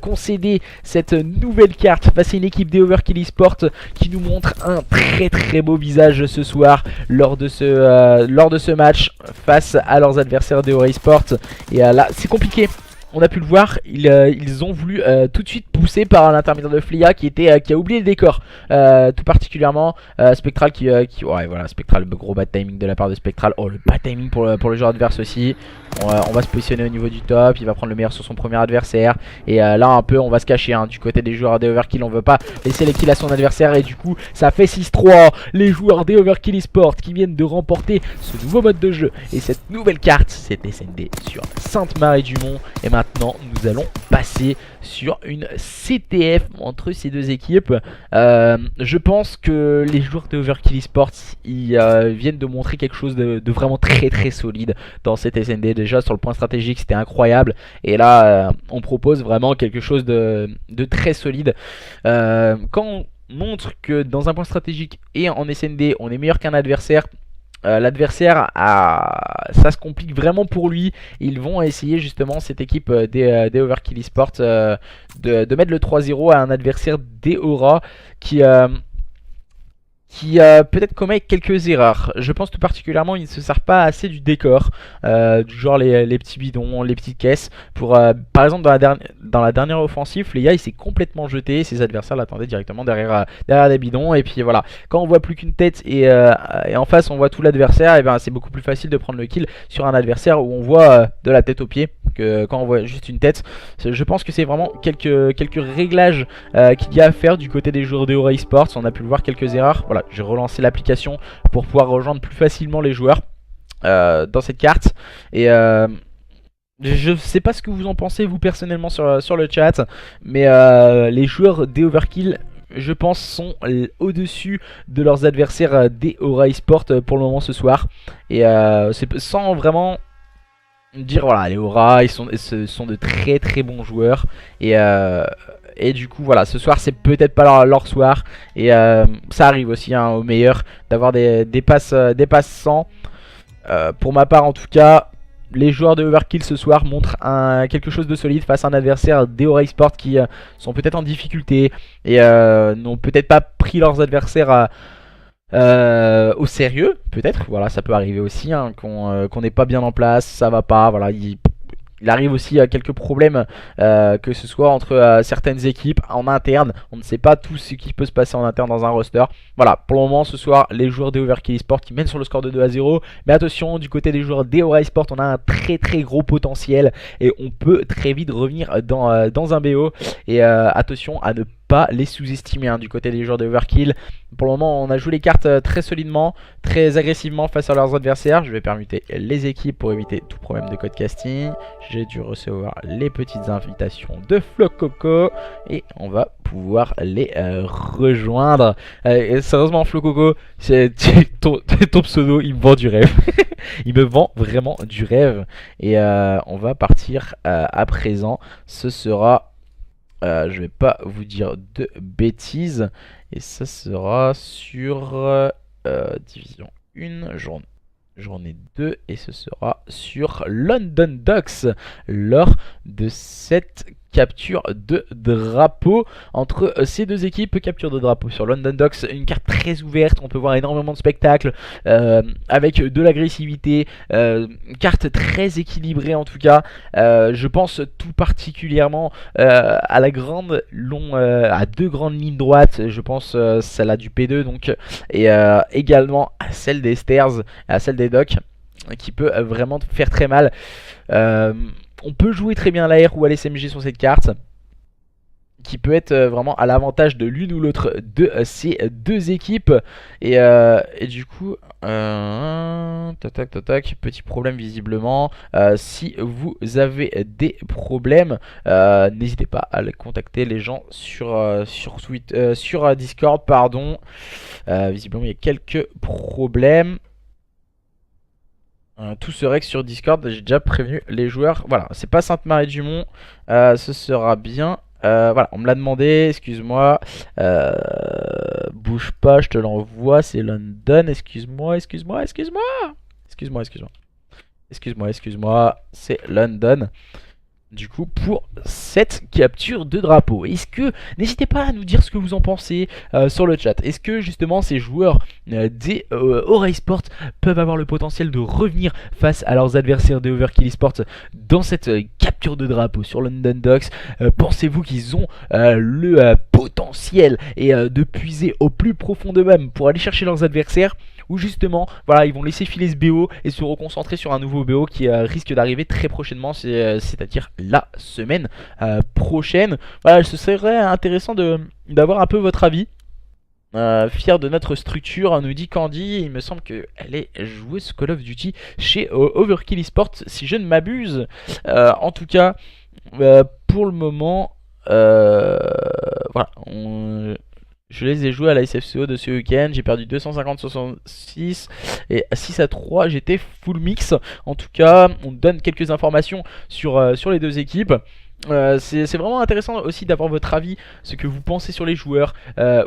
concéder cette nouvelle carte face à une équipe des Overkill Esports qui nous montre un très beau visage ce soir lors de ce match face à leurs adversaires des Overkill Esports. Et là c'est compliqué. On a pu le voir, ils ont voulu tout de suite pousser par l'intermédiaire de Flia qui a oublié le décor. Tout particulièrement Spectral ouais voilà, Spectral, le gros bad timing de la part de Spectral. Oh, le bad timing pour le joueur adverse aussi. On va se positionner au niveau du top, il va prendre le meilleur sur son premier adversaire. Et là un peu on va se cacher hein, du côté des joueurs des Overkill, on veut pas laisser les kills à son adversaire. Et du coup ça fait 6-3, les joueurs des Overkill Esports qui viennent de remporter ce nouveau mode de jeu et cette nouvelle carte, cette SND sur Sainte-Marie-du-Mont. Et maintenant nous allons passer sur une CTF entre ces deux équipes. Je pense que les joueurs de Overkill Esports ils viennent de montrer quelque chose de vraiment très solide dans cette SND. Déjà sur le point stratégique c'était incroyable, et là on propose vraiment quelque chose de très solide. Quand on montre que dans un point stratégique et en SND on est meilleur qu'un adversaire, l'adversaire ça se complique vraiment pour lui. Ils vont essayer justement, cette équipe des Overkill Esports, de mettre le 3-0 à un adversaire des Aura qui peut-être commet quelques erreurs. Je pense tout particulièrement ils ne se servent pas assez du décor, du genre les petits bidons, les petites caisses. Par exemple dans la dernière offensive, Léa il s'est complètement jeté, ses adversaires l'attendaient directement derrière des bidons. Et puis voilà, quand on voit plus qu'une tête et en face on voit tout l'adversaire, et ben c'est beaucoup plus facile de prendre le kill sur un adversaire où on voit de la tête aux pieds que quand on voit juste une tête. Je pense que c'est vraiment quelques réglages qu'il y a à faire du côté des joueurs de Aura Esports. On a pu le voir, quelques erreurs. Voilà, j'ai relancé l'application pour pouvoir rejoindre plus facilement les joueurs dans cette carte. Et je sais pas ce que vous en pensez vous personnellement sur le chat, mais les joueurs des Overkill, je pense, sont au-dessus de leurs adversaires des Aura Esports pour le moment ce soir. Et c'est sans vraiment dire voilà, les Aura ce sont de très bons joueurs. Et du coup voilà, ce soir c'est peut-être pas leur soir. Et ça arrive aussi hein, aux meilleurs d'avoir des passes 100. Pour ma part en tout cas, les joueurs de Overkill ce soir montrent quelque chose de solide face à un adversaire des Aura Esports qui sont peut-être en difficulté et n'ont peut-être pas pris leurs adversaires au sérieux. Peut-être, voilà, ça peut arriver aussi hein, qu'on n'est pas bien en place, ça va pas, voilà. Il arrive aussi à quelques problèmes, que ce soit entre certaines équipes en interne. On ne sait pas tout ce qui peut se passer en interne dans un roster. Voilà, pour le moment ce soir les joueurs des Overkill Esports qui mènent sur le score de 2-0. Mais attention, du côté des joueurs des Aura Esports on a un très gros potentiel et on peut très vite revenir dans un BO. Et attention à ne pas les sous-estimer hein, du côté des joueurs de Overkill. Pour le moment on a joué les cartes très solidement, très agressivement face à leurs adversaires. Je vais permuter les équipes pour éviter tout problème de code casting. J'ai dû recevoir les petites invitations de Flococo et on va pouvoir les rejoindre. Sérieusement Flococo, ton pseudo il me vend du rêve. Il me vend vraiment du rêve. Et on va partir à présent. Ce sera... je vais pas vous dire de bêtises. Et ça sera sur Division 1, journée 2. Et ce sera sur London Docks lors de cette capture de drapeau entre ces deux équipes. Capture de drapeau sur London Docks, une carte très ouverte, on peut voir énormément de spectacles avec de l'agressivité, une carte très équilibrée en tout cas. Je pense tout particulièrement à à deux grandes lignes droites. Je pense celle-là du P2 donc, et également à celle des Stairs, à celle des Docks, qui peut vraiment faire très mal. On peut jouer très bien l'AR ou à l'SMG sur cette carte, qui peut être vraiment à l'avantage de l'une ou l'autre de ces deux équipes. Et du coup, petit problème visiblement. Si vous avez des problèmes, n'hésitez pas à les contacter les gens sur Discord, pardon. Visiblement il y a quelques problèmes. Tout serait que sur Discord, j'ai déjà prévenu les joueurs. Voilà, c'est pas Sainte-Marie-du-Mont, ce sera bien. Voilà, on me l'a demandé, excuse-moi. Bouge pas, je te l'envoie, c'est London. Excuse-moi, c'est London. du coup pour cette capture de drapeau. Est-ce que, n'hésitez pas à nous dire ce que vous en pensez sur le chat. Est-ce que justement ces joueurs des Aura Esports peuvent avoir le potentiel de revenir face à leurs adversaires des Overkill Esports dans cette capture de drapeau sur London Docks? Pensez-vous qu'ils ont le potentiel et de puiser au plus profond d'eux-mêmes pour aller chercher leurs adversaires, ou justement voilà, ils vont laisser filer ce BO et se reconcentrer sur un nouveau BO qui risque d'arriver très prochainement, c'est-à-dire la semaine prochaine. Voilà, ce serait intéressant d'avoir un peu votre avis. Fier de notre structure, nous dit Candy. Il me semble qu'elle est joueuse Call of Duty chez Overkill Esports, si je ne m'abuse. En tout cas, pour le moment, voilà, je les ai joués à la SFCO de ce week-end. J'ai perdu 250-66 et 6-3. J'étais full mix. En tout cas, on donne quelques informations sur les deux équipes. C'est vraiment intéressant aussi d'avoir votre avis, ce que vous pensez sur les joueurs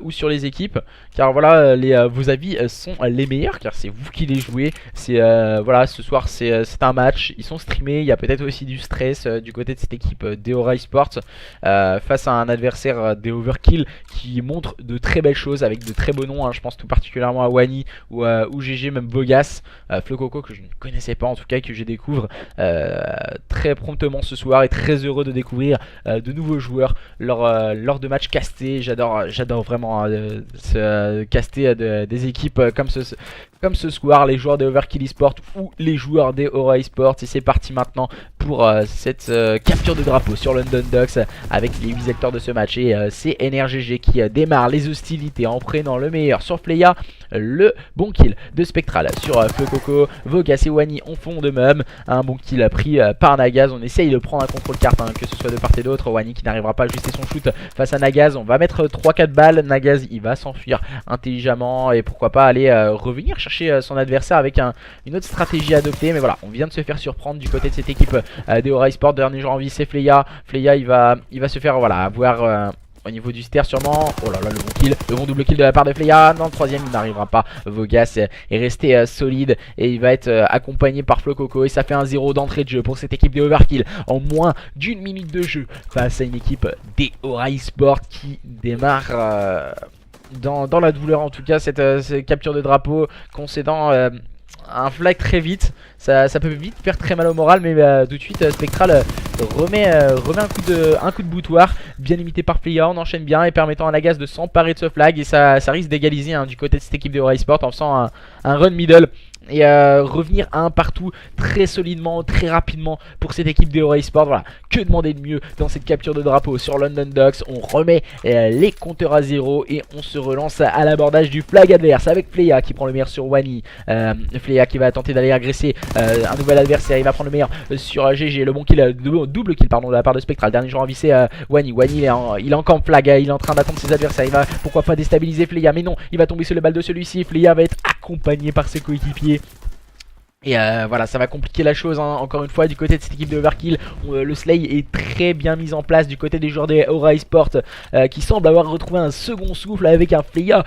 ou sur les équipes, car voilà, vos avis sont les meilleurs, car c'est vous qui les jouez. Voilà, ce soir c'est un match, ils sont streamés, il y a peut-être aussi du stress du côté de cette équipe des Aura Esports face à un adversaire des Overkill qui montre de très belles choses avec de très beaux noms, hein. Je pense tout particulièrement à Wani ou GG, même Bogas, Flococo que je ne connaissais pas en tout cas, que je découvre très promptement ce soir, et très heureux de découvrir de nouveaux joueurs lors de matchs castés. J'adore vraiment caster des équipes comme ce soir, les joueurs des Overkill Esports ou les joueurs des Aura Esports. Et c'est parti maintenant pour cette capture de drapeau sur London Docks avec les 8 acteurs de ce match. Et c'est NRGG qui démarre les hostilités en prenant le meilleur sur Fleya, le bon kill de Spectral sur Flococo. Vogas et Wani en font de même. Un bon kill pris par Nagaz. On essaye de prendre un contrôle carte, hein, que ce soit de part et d'autre. Wani qui n'arrivera pas à ajuster son shoot face à Nagaz. On va mettre 3-4 balles. Nagaz il va s'enfuir intelligemment et pourquoi pas aller revenir chercher son adversaire avec une autre stratégie adoptée. Mais voilà, on vient de se faire surprendre du côté de cette équipe des Aura Esports. Dernier joueur en vie c'est Fleya. Fleya il va se faire voilà, avoir au niveau du ster sûrement. Oh là là, le bon kill, le bon double kill de la part de Fleya. Non, le troisième il n'arrivera pas. Vogas est resté solide et il va être accompagné par Flococo. Et ça fait un 0 d'entrée de jeu pour cette équipe des Overkill en moins d'une minute de jeu face à une équipe des Aura Esports qui démarre dans la douleur. En tout cas cette capture de drapeau concédant un flag très vite. Ça peut vite faire très mal au moral, mais tout de suite Spectral remet un coup de boutoir, bien limité par Fleya. On enchaîne bien et permettant à Nagaz de s'emparer de ce flag, et ça risque d'égaliser, hein, du côté de cette équipe de Aura Esports en faisant un run middle et revenir à un partout très solidement, très rapidement pour cette équipe de Aura Esports. Voilà, que demander de mieux dans cette capture de drapeau sur London Docks. On remet les compteurs à 0 et on se relance à l'abordage du flag adverse avec Fleya qui prend le meilleur sur Wani. Fleya qui va tenter d'aller agresser un nouvel adversaire. Il va prendre le meilleur sur GG, le bon kill, double kill pardon, de la part de Spectral. Dernier joueur en vie c'est Wani. Wani il est en camp flag, il est en train d'attendre ses adversaires. Il va pourquoi pas déstabiliser Fleya, mais non, il va tomber sur le balle de celui-ci. Fleya va être accompagné par ses coéquipiers. Et voilà, ça va compliquer la chose, hein. Encore une fois du côté de cette équipe de Overkill, le slay est très bien mis en place du côté des joueurs des Aura Esports qui semblent avoir retrouvé un second souffle avec un Fleya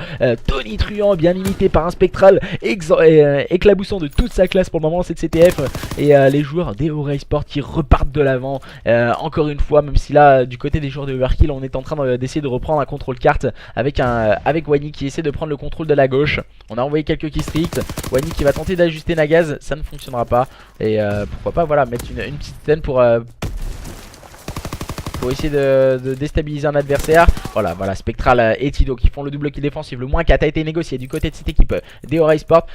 tonitruant, bien limité par un Spectral éclaboussant de toute sa classe pour le moment cette CTF. Et les joueurs des Aura Esports qui repartent de l'avant encore une fois, même si là du côté des joueurs de Overkill on est en train d'essayer de reprendre un contrôle carte avec Wani qui essaie de prendre le contrôle de la gauche. On a envoyé quelques keystricks, Wani qui va tenter d'ajuster Nagaz, ça ne fonctionnera pas. Et pourquoi pas voilà, mettre une petite scène pour essayer de déstabiliser un adversaire. Voilà, Spectral et Tido qui font le double kill défensif. Le moins 4 a été négocié du côté de cette équipe des Aura Esports.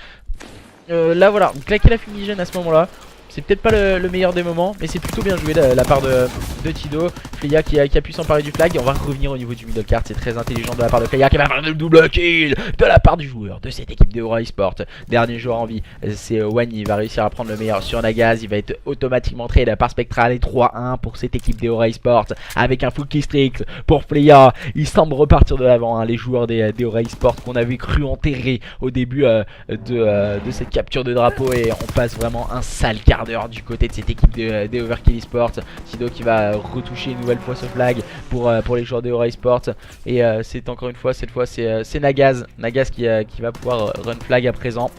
Là voilà, claquer la fumigène à ce moment là, c'est peut-être pas le meilleur des moments, mais c'est plutôt bien joué de la part de Tido. Fleya qui a pu s'emparer du flag. Et on va revenir au niveau du middle card, c'est très intelligent de la part de Fleya qui va faire le double kill de la part du joueur de cette équipe de Aura Esports. Dernier joueur en vie c'est Wani, il va réussir à prendre le meilleur sur Nagaz. Il va être automatiquement trade par Spectral et 3-1 pour cette équipe de Aura Esports avec un full keystrick pour Fleya. Il semble repartir de l'avant, hein, les joueurs des Aura Esports qu'on avait cru enterrer au début de cette capture de drapeau. Et on passe vraiment un sale quart d'heure du côté de cette équipe des Overkill Esports. Tido qui va retoucher une nouvelle fois ce flag pour les joueurs des Aura Esports. Et c'est encore une fois, cette fois c'est Nagaz qui va pouvoir run flag à présent.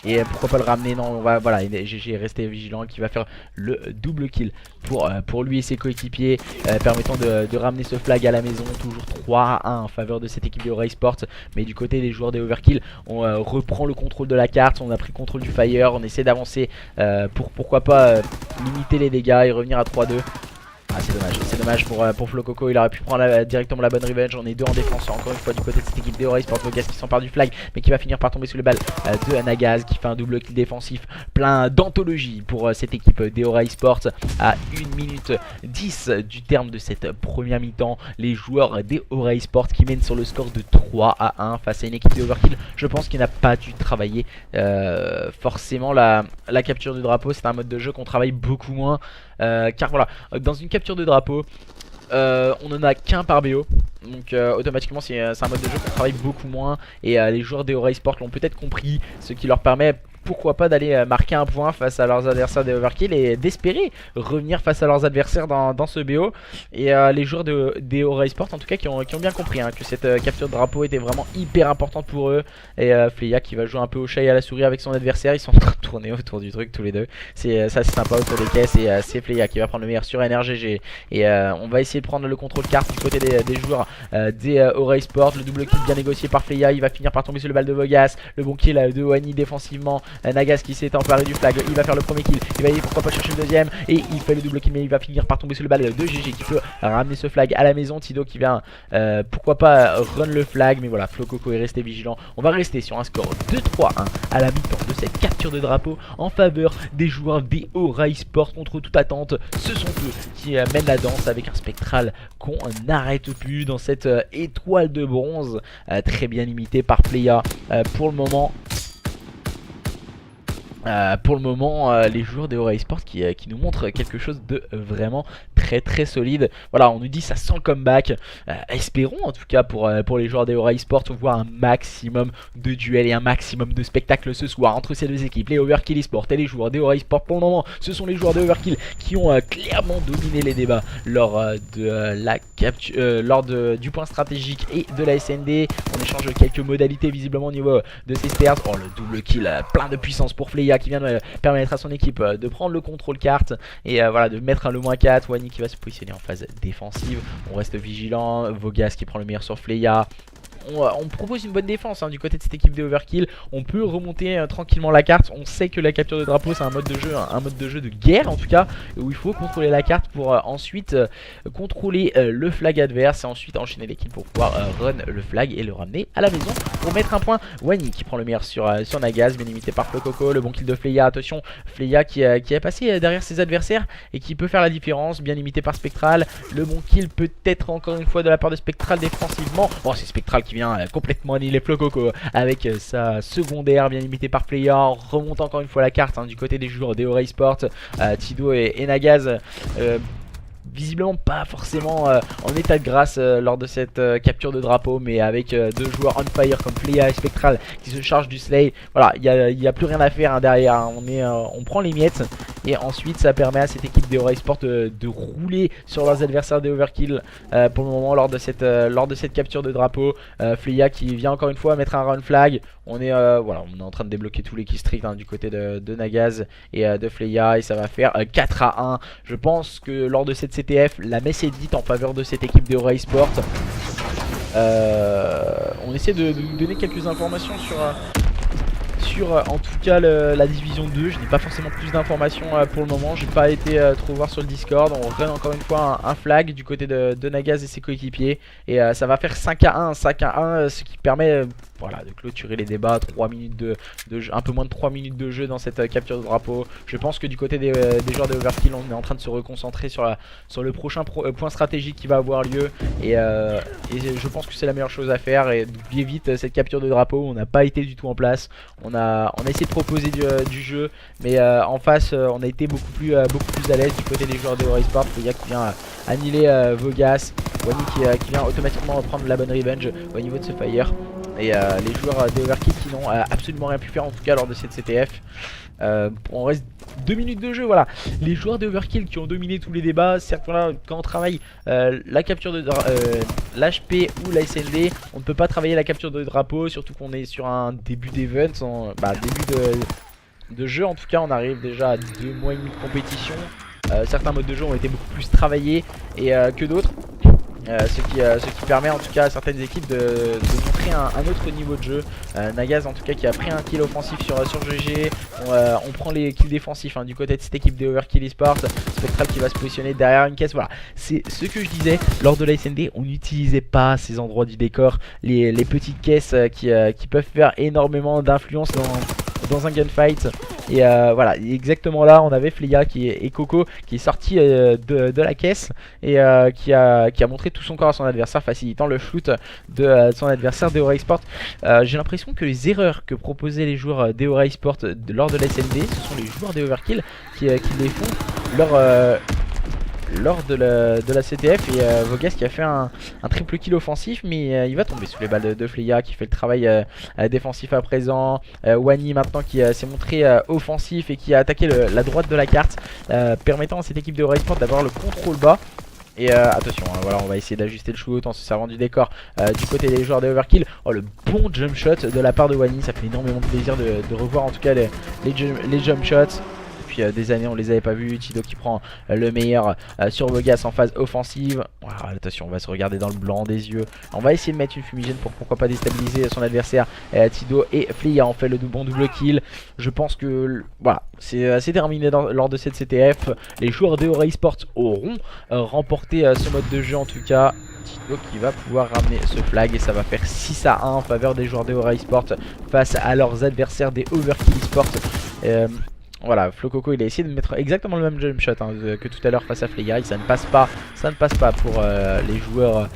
Et pourquoi pas le ramener. Non, on va, voilà, GG est resté vigilant, qui va faire le double kill pour lui et ses coéquipiers, permettant de ramener ce flag à la maison. Toujours 3-1 en faveur de cette équipe de Ray Sports. Mais du côté des joueurs des Overkill, on reprend le contrôle de la carte, on a pris le contrôle du Fire, on essaie d'avancer pour pourquoi pas limiter les dégâts et revenir à 3-2. Ah, c'est dommage pour Flo Coco, il aurait pu prendre directement la bonne revenge. On est 2 en défense encore une fois du côté de cette équipe d'Eorace Sport. Vogas qui s'empare du flag mais qui va finir par tomber sous les balles de Nagaz, qui fait un double kill défensif plein d'anthologie pour cette équipe d'Eorace Sport. À 1 minute 10 du terme de cette première mi-temps, les joueurs d'Eorace Sport qui mènent sur le score de 3-1 face à une équipe d'Overkill, je pense qu'il n'a pas dû travailler forcément la capture de drapeau. C'est un mode de jeu qu'on travaille beaucoup moins car voilà, dans une capture de drapeau on en a qu'un par BO, donc automatiquement c'est un mode de jeu qu'on travaille beaucoup moins. Et les joueurs d'Eorace Sport l'ont peut-être compris, ce qui leur permet pourquoi pas d'aller marquer un point face à leurs adversaires des Overkill et d'espérer revenir face à leurs adversaires dans ce BO. Et les joueurs des Eorace Sport en tout cas qui ont bien compris que cette capture de drapeau était vraiment hyper importante pour eux. Et Fleya qui va jouer un peu au chat et à la souris avec son adversaire, ils sont en train de tourner autour du truc tous les deux. C'est sympa autour des caisses. Et c'est Fleya qui va prendre le meilleur sur NRGG. Et on va essayer de prendre le contrôle carte du côté des joueurs des Eorace Sport. Le double kill bien négocié par Fleya, il va finir par tomber sur le balle de Vogas. Le bon kill de Wani défensivement. Nagaz qui s'est emparé du flag, il va faire le premier kill, il va aller pourquoi pas chercher le deuxième, et il fait le double kill mais il va finir par tomber sur le balle de GG qui peut ramener ce flag à la maison. Tido qui vient pourquoi pas run le flag, mais voilà, Flo Coco est resté vigilant. On va rester sur un score de 3-1 à la mi-temps de cette capture de drapeau en faveur des joueurs d'Eorace Sport. Contre toute attente, ce sont eux qui mènent la danse avec un spectral qu'on n'arrête plus dans cette étoile de bronze, très bien limité par Fleya pour le moment. Les joueurs d'Eorace Sport qui nous montrent quelque chose de vraiment très solide. Voilà, on nous dit ça sent le comeback. Espérons en tout cas pour les joueurs d'Eorace Sport voir un maximum de duels et un maximum de spectacles ce soir entre ces deux équipes, les Overkill eSport et les joueurs d'Eorace Sport. Pour le moment, ce sont les joueurs d'Overkill qui ont clairement dominé les débats lors du point stratégique et de la SND. On échange quelques modalités visiblement au niveau de ces stairs. Oh, le double kill plein de puissance pour Fleya qui vient de permettre à son équipe de prendre le contrôle carte et voilà, de mettre le -4. Wani qui va se positionner en phase défensive. On reste vigilant. Vogas qui prend le meilleur sur Fleya. On propose une bonne défense du côté de cette équipe de Overkill. On peut remonter tranquillement la carte. On sait que la capture de drapeau c'est un mode de jeu de guerre en tout cas, où il faut contrôler la carte pour ensuite contrôler le flag adverse et ensuite enchaîner les kills pour pouvoir run le flag et le ramener à la maison pour mettre un point. Wani qui prend le meilleur sur Nagaz, bien limité par Flo Coco. Le bon kill de Fleya, attention, Fleya qui est passé derrière ses adversaires et qui peut faire la différence, bien limité par Spectral. Le bon kill peut-être encore une fois de la part de Spectral défensivement. Bon, c'est Spectral qui vient complètement annihiler Flo Coco avec sa secondaire, bien limitée par Fleya. Remonte encore une fois la carte du côté des joueurs d'Eorace Sport. Tido et Nagaz visiblement pas forcément en état de grâce lors de cette capture de drapeau, mais avec deux joueurs on fire comme Fleya et Spectral qui se chargent du slay. Voilà, il n'y a plus rien à faire derrière, on prend les miettes et ensuite ça permet à cette équipe d'Eorace Sport de rouler sur leurs adversaires des Overkill pour le moment lors de cette capture de drapeau. Fleya qui vient encore une fois mettre un run flag. On est en train de débloquer tous les killstreaks du côté de Nagaz et de Fleya, et ça va faire 4-1. Je pense que lors de cette CTF, la messe est dite en faveur de cette équipe d'Eorace Sport. On essaie de donner quelques informations sur en tout cas la division 2. Je n'ai pas forcément plus d'informations pour le moment. J'ai pas été trop voir sur le Discord. On run encore une fois un flag du côté de Nagaz et ses coéquipiers. Et ça va faire 5-1, ce qui permet voilà, de clôturer les débats. 3 minutes de jeu, un peu moins de 3 minutes de jeu dans cette capture de drapeau. Je pense que du côté des joueurs de Overkill, on est en train de se reconcentrer sur le prochain point stratégique qui va avoir lieu. Et je pense que c'est la meilleure chose à faire. Et d'oublier vite cette capture de drapeau. On n'a pas été du tout en place. On a essayé de proposer du jeu, mais en face on a été beaucoup plus à l'aise du côté des joueurs de Eorace Sport. Fleya qui vient annihiler Vogas. Wani qui vient automatiquement reprendre la bonne revenge au niveau de ce fire. Et les joueurs des Overkill qui n'ont absolument rien pu faire en tout cas lors de cette CTF. On reste 2 minutes de jeu, voilà. Les joueurs de Overkill qui ont dominé tous les débats, certes voilà, quand on travaille la capture de l'HP ou la SND, on ne peut pas travailler la capture de drapeau, surtout qu'on est sur un début d'event, début de jeu en tout cas. On arrive déjà à 2 mois et demi de compétition. Certains modes de jeu ont été beaucoup plus travaillés que d'autres. Ce qui permet en tout cas à certaines équipes de montrer un autre niveau de jeu. Nagaz en tout cas qui a pris un kill offensif sur GG. On prend les kills défensifs du côté de cette équipe des Overkill Esports. Spectral qui va se positionner derrière une caisse. Voilà, c'est ce que je disais lors de la SND. On n'utilisait pas ces endroits du décor, les petites caisses qui peuvent faire énormément d'influence dans un gunfight. Et voilà, exactement là on avait Fleya et Coco qui est sorti de la caisse et qui a montré tout son corps à son adversaire, facilitant le shoot de son adversaire Deora Esports. J'ai l'impression que les erreurs que proposaient les joueurs Deora Esports lors de la SND, ce sont les joueurs des Overkill qui les font lors de la CTF. Et Vogas qui a fait un triple kill offensif, mais il va tomber sous les balles de Fleya qui fait le travail défensif à présent. Wani maintenant qui s'est montré offensif et qui a attaqué la droite de la carte, permettant à cette équipe de Esport d'avoir le contrôle bas. Et attention, voilà, on va essayer d'ajuster le shoot en se servant du décor du côté des joueurs de Overkill. Oh, le bon jump shot de la part de Wani, ça fait énormément de plaisir de revoir en tout cas les jump shots. Des années on les avait pas vus. Tido qui prend le meilleur sur Vogas en phase offensive. Voilà, attention, on va se regarder dans le blanc des yeux. On va essayer de mettre une fumigène pour pourquoi pas déstabiliser son adversaire. Tido et Fleya ont fait le bon double kill. Je pense que voilà, c'est assez terminé lors de cette CTF. Les joueurs de Deora Esports auront remporté ce mode de jeu en tout cas. Tido qui va pouvoir ramener ce flag et ça va faire 6-1 en faveur des joueurs de Deora Esports face à leurs adversaires des Overkill Esports. Voilà, Flococo il a essayé de mettre exactement le même jump shot que tout à l'heure face à Fleya. Ça ne passe pas pour les joueurs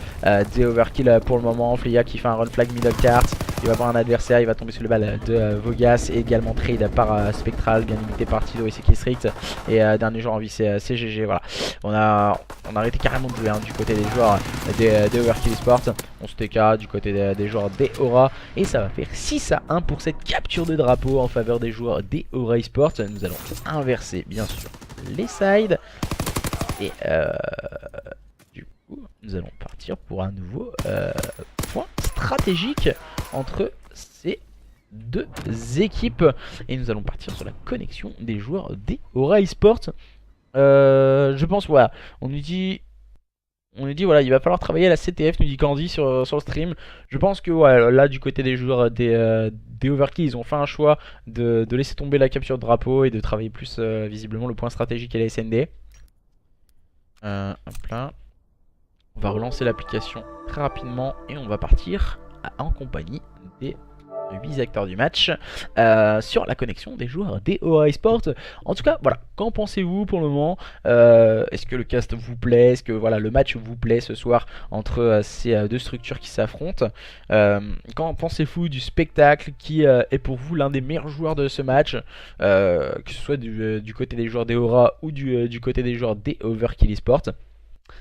des Overkill pour le moment. Fleya qui fait un run flag middle cart. Il va avoir un adversaire, il va tomber sur le bal de Vogas et également trade par Spectral, bien limité par Tido et Seki Strict. Et dernier joueur en vie c'est GG. Voilà, on a arrêté carrément de jouer du côté des joueurs des Overkill Esports. On se TK du côté des joueurs des Aura. Et ça va faire 6-1 pour cette capture de drapeau en faveur des joueurs des Aura Esports. Nous allons inverser bien sûr les sides. Et du coup nous allons partir pour un nouveau point stratégique entre ces deux équipes. Et nous allons partir sur la connexion des joueurs des Aura Esports. Je pense voilà, on nous dit voilà, il va falloir travailler à la CTF, nous dit Candy sur le stream. Je pense que ouais, là du côté des joueurs des Overkill, ils ont fait un choix de laisser tomber la capture de drapeau et de travailler plus visiblement le point stratégique et la SND. Hop là. On va relancer l'application très rapidement et on va partir en compagnie des 8 acteurs du match sur la connexion des joueurs des Aura Esports. En tout cas, voilà, qu'en pensez-vous pour le moment? Est-ce que le cast vous plaît? Est-ce que voilà, le match vous plaît ce soir entre ces deux structures qui s'affrontent? Qu'en pensez-vous du spectacle qui est pour vous l'un des meilleurs joueurs de ce match, que ce soit du côté des joueurs des Aura ou du côté des joueurs des Overkill Esports?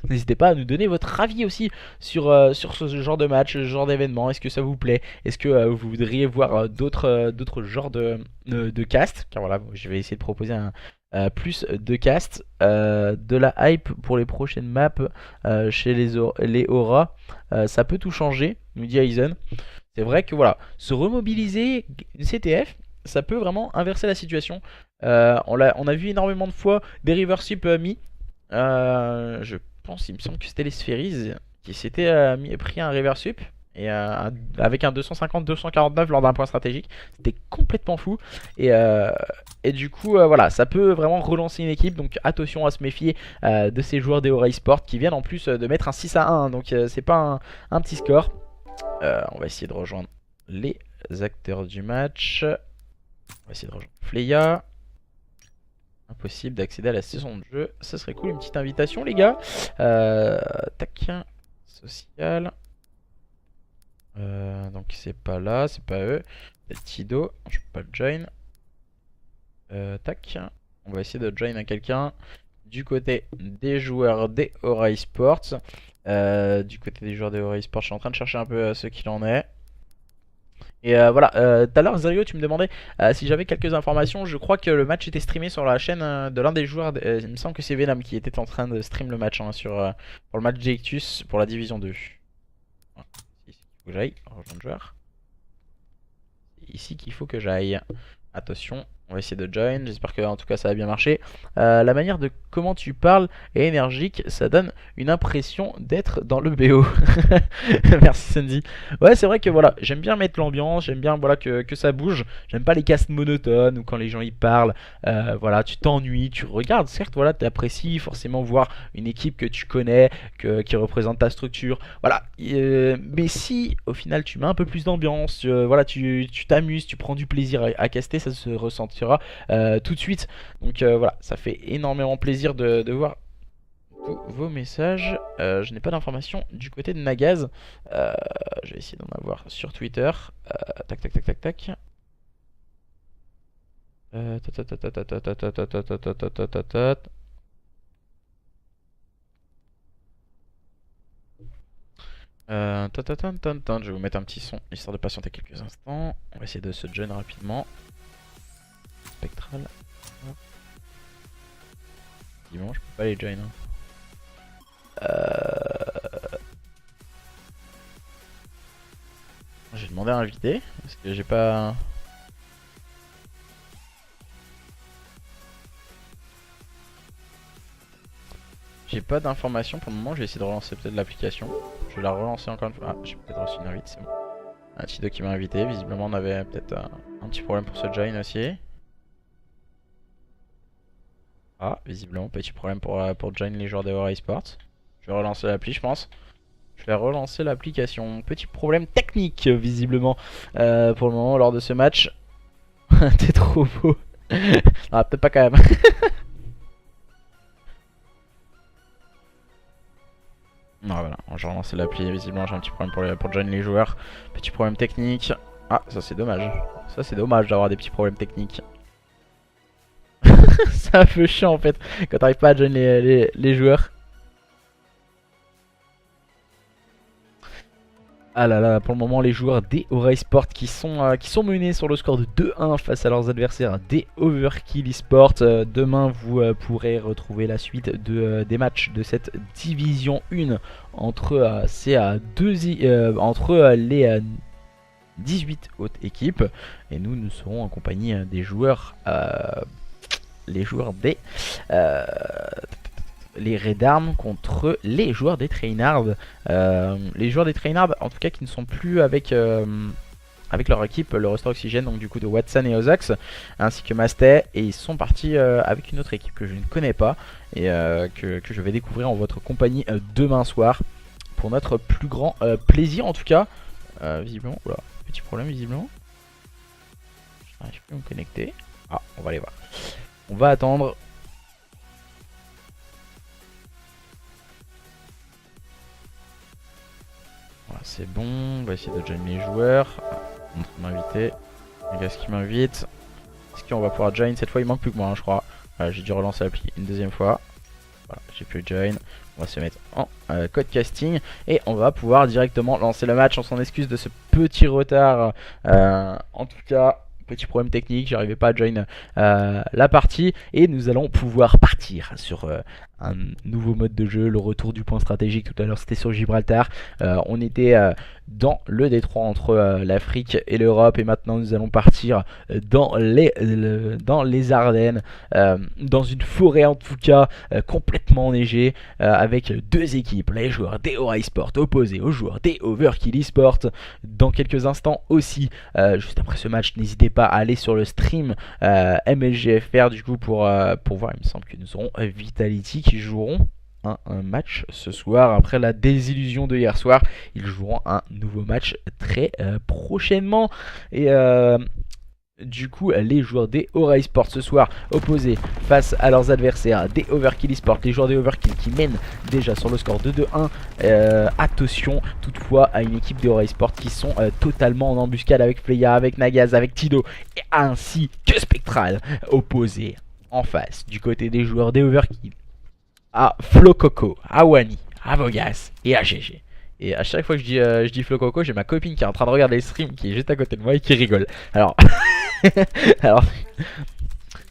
N'hésitez pas à nous donner votre avis aussi sur ce genre de match, ce genre d'événement. Est-ce que ça vous plaît? Est-ce que vous voudriez voir d'autres genres de cast? Car voilà, je vais essayer de proposer plus de cast, de la hype pour les prochaines maps chez les Aura. Ça peut tout changer, nous dit Aizen. C'est vrai que voilà, se remobiliser une CTF, ça peut vraiment inverser la situation. On a vu énormément de fois des reverse-up mis. Je pense, il me semble que c'était les Spheries qui s'étaient pris un reverse up et avec un 250-249 lors d'un point stratégique. C'était complètement fou. Et du coup voilà, ça peut vraiment relancer une équipe. Donc attention à se méfier de ces joueurs des Aura Esports qui viennent en plus de mettre un 6-1. Donc c'est pas un petit score. On va essayer de rejoindre les acteurs du match. On va essayer de rejoindre Fleya. Impossible d'accéder à la saison de jeu. Ça serait cool, une petite invitation les gars. Tac. Social. Donc c'est pas là, c'est pas eux. C'est Tido, je peux pas le join. Tac. On va essayer de join à quelqu'un du côté des joueurs des Aura Esports. Du côté des joueurs des Aura Esports, je suis en train de chercher un peu ce qu'il en est. Et voilà, tout à l'heure Zerio tu me demandais si j'avais quelques informations. Je crois que le match était streamé sur la chaîne de l'un des joueurs. Il me semble que c'est Venom qui était en train de stream le match hein, pour le match d'Ectus pour la division 2. Voilà. C'est ici qu'il faut que j'aille, rejoindre joueur. C'est ici qu'il faut que j'aille. Attention, on va essayer de join, j'espère que en tout cas ça va bien marcher. La manière de comment tu parles est énergique, ça donne une impression d'être dans le BO. Merci Sandy. Ouais c'est vrai que voilà, j'aime bien mettre l'ambiance, j'aime bien voilà, que ça bouge. J'aime pas les castes monotones ou quand les gens y parlent. Voilà, tu t'ennuies, tu regardes, certes voilà, tu apprécies forcément voir une équipe que tu connais, qui représente ta structure. Voilà, mais si au final tu mets un peu plus d'ambiance, voilà, tu t'amuses, tu prends du plaisir à caster, ça se ressentira tout de suite. Donc voilà, ça fait énormément plaisir de voir tous vos messages. Je n'ai pas d'informations du côté de Nagaz. Je vais essayer d'en avoir sur Twitter. Tac tac tac tac tac. Je vais vous mettre un petit son histoire de patienter quelques instants. On va essayer de se join rapidement. Spectral. Bon, je peux pas les join. J'ai demandé à inviter parce que j'ai pas. J'ai pas d'informations pour le moment. Je vais essayer de relancer peut-être l'application. Je vais la relancer encore une fois. Ah, j'ai peut-être reçu une invite, c'est bon. Un Tido qui m'a invité. Visiblement, on avait peut-être un petit problème pour se join aussi. Ah, visiblement, petit problème pour join les joueurs de Aura Esports. Je vais relancer l'appli, je pense. Je vais relancer l'application. Petit problème technique, visiblement, pour le moment, lors de ce match. T'es trop beau. Ah, peut-être pas quand même. Non, voilà, je vais relancer l'appli. Visiblement, j'ai un petit problème pour join les joueurs. Petit problème technique. Ah, ça c'est dommage. Ça c'est dommage d'avoir des petits problèmes techniques. C'est un peu chiant en fait quand t'arrives pas à join les joueurs. Ah là là, pour le moment les joueurs des Aura Esports qui sont menés sur le score de 2-1 face à leurs adversaires des Overkill Esports. Demain vous pourrez retrouver la suite des matchs de cette division 1 entre, les 18 autres équipes. Et nous serons en compagnie des joueurs, les joueurs des... les Red Arms contre les joueurs des Trainards. Les joueurs des Trainards, en tout cas, qui ne sont plus avec leur équipe, le roster Oxygène, donc du coup de Watson et Ozax, ainsi que Masté, et ils sont partis avec une autre équipe que je ne connais pas et que je vais découvrir en votre compagnie demain soir pour notre plus grand plaisir en tout cas. Visiblement, oula, petit problème visiblement. Je n'arrive plus à me connecter. Ah, on va aller voir. On va attendre. Voilà, c'est bon, on va essayer de join les joueurs. On va m'inviter. Regarde ce qui m'invite. Est-ce qu'on va pouvoir join cette fois? Il manque plus que moi, hein, je crois. J'ai dû relancer l'appli une deuxième fois. Voilà, j'ai pu join. On va se mettre en code casting et on va pouvoir directement lancer le match. On s'en excuse de ce petit retard. En tout cas, petit problème technique, j'arrivais pas à join la partie et nous allons pouvoir partir sur un nouveau mode de jeu, le retour du point stratégique. Tout à l'heure c'était sur Gibraltar, on était dans le détroit entre l'Afrique et l'Europe et maintenant nous allons partir dans les Ardennes, dans une forêt en tout cas complètement enneigée, avec deux équipes, les joueurs des Aura Esports opposés aux joueurs des Overkill Esports. Dans quelques instants aussi, juste après ce match, n'hésitez pas à aller sur le stream MLGFR du coup pour voir. Il me semble que nous aurons Vitality qui joueront un match ce soir. Après la désillusion de hier soir, ils joueront un nouveau match très prochainement. Et du coup, les joueurs des Aura Esports ce soir opposés face à leurs adversaires des Overkill Esports, les joueurs des Overkill qui mènent déjà sur le score de 2-1. Attention toutefois à une équipe des Aura Esports qui sont totalement en embuscade avec Fleya, avec Nagaz, avec Tido et ainsi que Spectral opposés en face du côté des joueurs des Overkill à Flococo, à Wani, à Vogas et à GG. Et à chaque fois que je dis Flo Coco, j'ai ma copine qui est en train de regarder le stream, qui est juste à côté de moi et qui rigole. Alors, alors,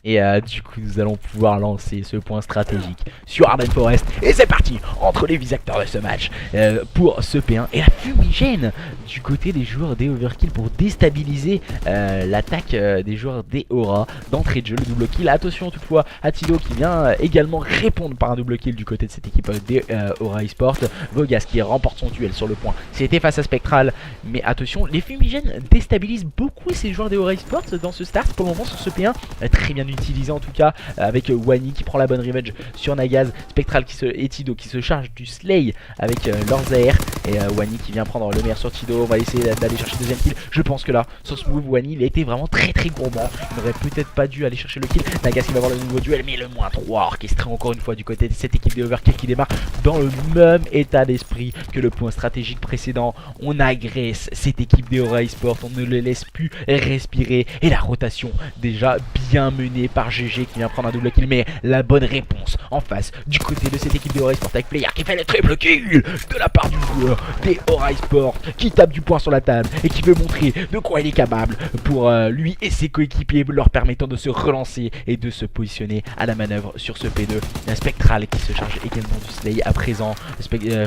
et du coup nous allons pouvoir lancer ce point stratégique sur Arden Forest. Et c'est parti entre les 8 acteurs de ce match pour ce P1 et la fumigène du côté des joueurs des Overkill pour déstabiliser l'attaque des joueurs des Aura d'entrée de jeu. Le double kill, attention toutefois à Tido qui vient également répondre par un double kill du côté de cette équipe des Aura eSport. Vogas qui remporte son duel sur le point, c'était face à Spectral, mais attention, les fumigènes déstabilisent beaucoup ces joueurs des Aura eSport dans ce start pour le moment sur ce P1, très bien utilisé en tout cas, avec Wani qui prend la bonne revenge sur Nagaz, Spectral et Tido qui se charge du slay avec leurs AR, et Wani qui vient prendre le meilleur sur Tido. On va essayer d'aller chercher le deuxième kill. Je pense que là sur ce move Wani il a été vraiment très gourmand, il n'aurait peut-être pas dû aller chercher le kill. Nagaz qui va avoir le nouveau duel, mais le -3 orchestré encore une fois du côté de cette équipe des Overkill qui démarre dans le même état d'esprit que le point stratégique précédent. On agresse cette équipe des Aura eSport, on ne les laisse plus respirer, et la rotation déjà bien menée par GG qui vient prendre un double kill, mais la bonne réponse en face du côté de cette équipe des Aura eSport avec Player qui fait le triple kill de la part du joueur des Aura eSport qui tape du poing sur la table et qui veut montrer de quoi il est capable pour lui et ses coéquipiers, leur permettant de se relancer et de se positionner à la manœuvre sur ce P2. Un Spectral qui se charge également du slay à présent,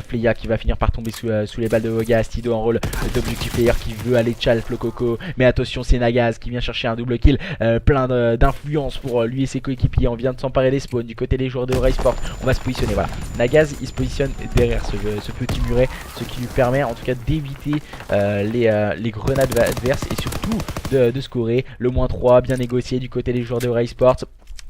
Fleya qui va finir par tomber sous les balles de Vogas, Tido en rôle d'objectif player qui veut aller tchal Flo Coco, mais attention c'est Nagaz qui vient chercher un double kill, plein d'influence pour lui et ses coéquipiers. On vient de s'emparer des spawns du côté des joueurs de Aura eSport, on va se positionner, voilà, Nagaz il se positionne derrière ce petit muret, ce qui lui permet en tout cas d'éviter les grenades adverses et surtout de scorer. Le -3 bien négocié du côté des joueurs de Aura eSport.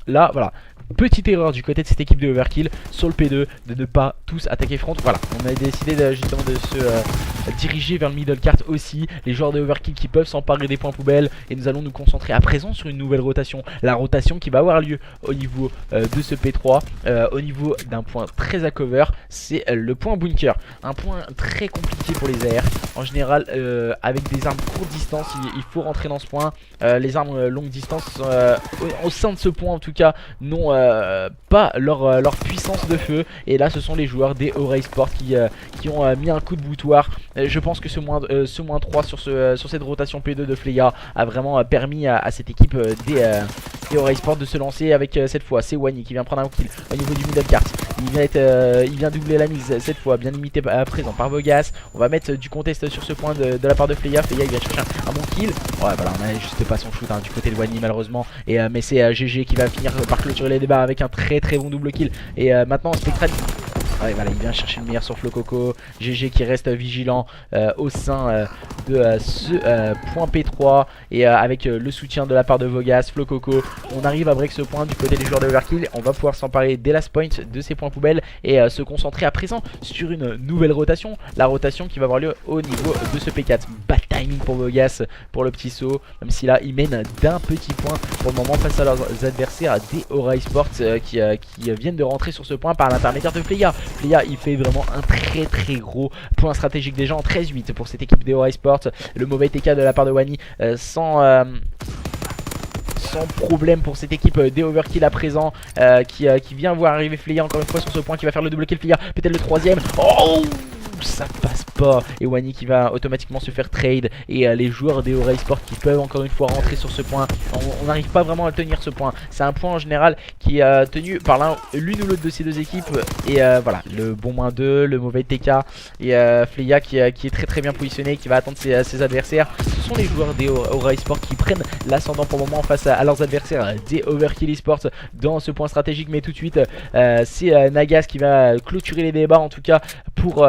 Là voilà, petite erreur du côté de cette équipe de Overkill sur le P2 de ne pas tous attaquer front. Voilà, on a décidé justement de se diriger vers le middle cart aussi, les joueurs de Overkill qui peuvent s'emparer des points poubelles, et nous allons nous concentrer à présent sur une nouvelle rotation, la rotation qui va avoir lieu au niveau de ce P3, au niveau d'un point très à cover, c'est le point bunker, un point très compliqué pour les AR. En général avec des armes courte distance il faut rentrer dans ce point, les armes longue distance au sein de ce point en tout cas n'ont pas leur puissance de feu, et là ce sont les joueurs des Aura eSport qui ont mis un coup de boutoir. Je pense que ce -3 sur cette rotation P2 de Fleya a vraiment permis à cette équipe des Aura eSport de se lancer avec cette fois c'est Wani qui vient prendre un kill au niveau du middle cart. Il vient doubler la mise cette fois, bien limité à présent par Vogas. On va mettre du contest sur ce point de la part de Fleya. Fleya il vient chercher un bon kill. Ouais voilà, on a juste pas son shoot du côté de Wani malheureusement, et mais c'est GG qui va finir par clôturer les débats avec un très bon double kill. Et maintenant Spectral, ouais, voilà, il vient chercher le meilleur sur Flo Coco. GG qui reste vigilant au sein de ce point P3, et avec le soutien de la part de Vogas, Flo Coco, on arrive à break ce point du côté des joueurs de Overkill. On va pouvoir s'emparer dès last point de ces points poubelles et se concentrer à présent sur une nouvelle rotation, la rotation qui va avoir lieu au niveau de ce P4. Bad timing pour Vogas pour le petit saut, même si là il mène d'un petit point pour le moment face à leurs adversaires des Aura eSport qui viennent de rentrer sur ce point par l'intermédiaire de Fleya. Fleya il fait vraiment un très gros point stratégique déjà en 13-8 pour cette équipe des Aura eSport. Le mauvais TK de la part de Wani sans problème pour cette équipe des Overkill à présent, qui vient voir arriver Fleya encore une fois sur ce point, qui va faire le double kill. Fleya peut-être le troisième. Oh, ça passe pas, et Wani qui va automatiquement se faire trade, et les joueurs des Aura eSport qui peuvent encore une fois rentrer sur ce point. On n'arrive pas vraiment à tenir ce point, c'est un point en général qui est tenu par l'une ou l'autre de ces deux équipes, et voilà, le bon -2, le mauvais TK, et Fleya qui est très bien positionné, qui va attendre ses adversaires. Ce sont les joueurs des Aura eSport qui prennent l'ascendant pour le moment face à leurs adversaires des Overkill eSport dans ce point stratégique, mais tout de suite c'est Nagaz qui va clôturer les débats en tout cas pour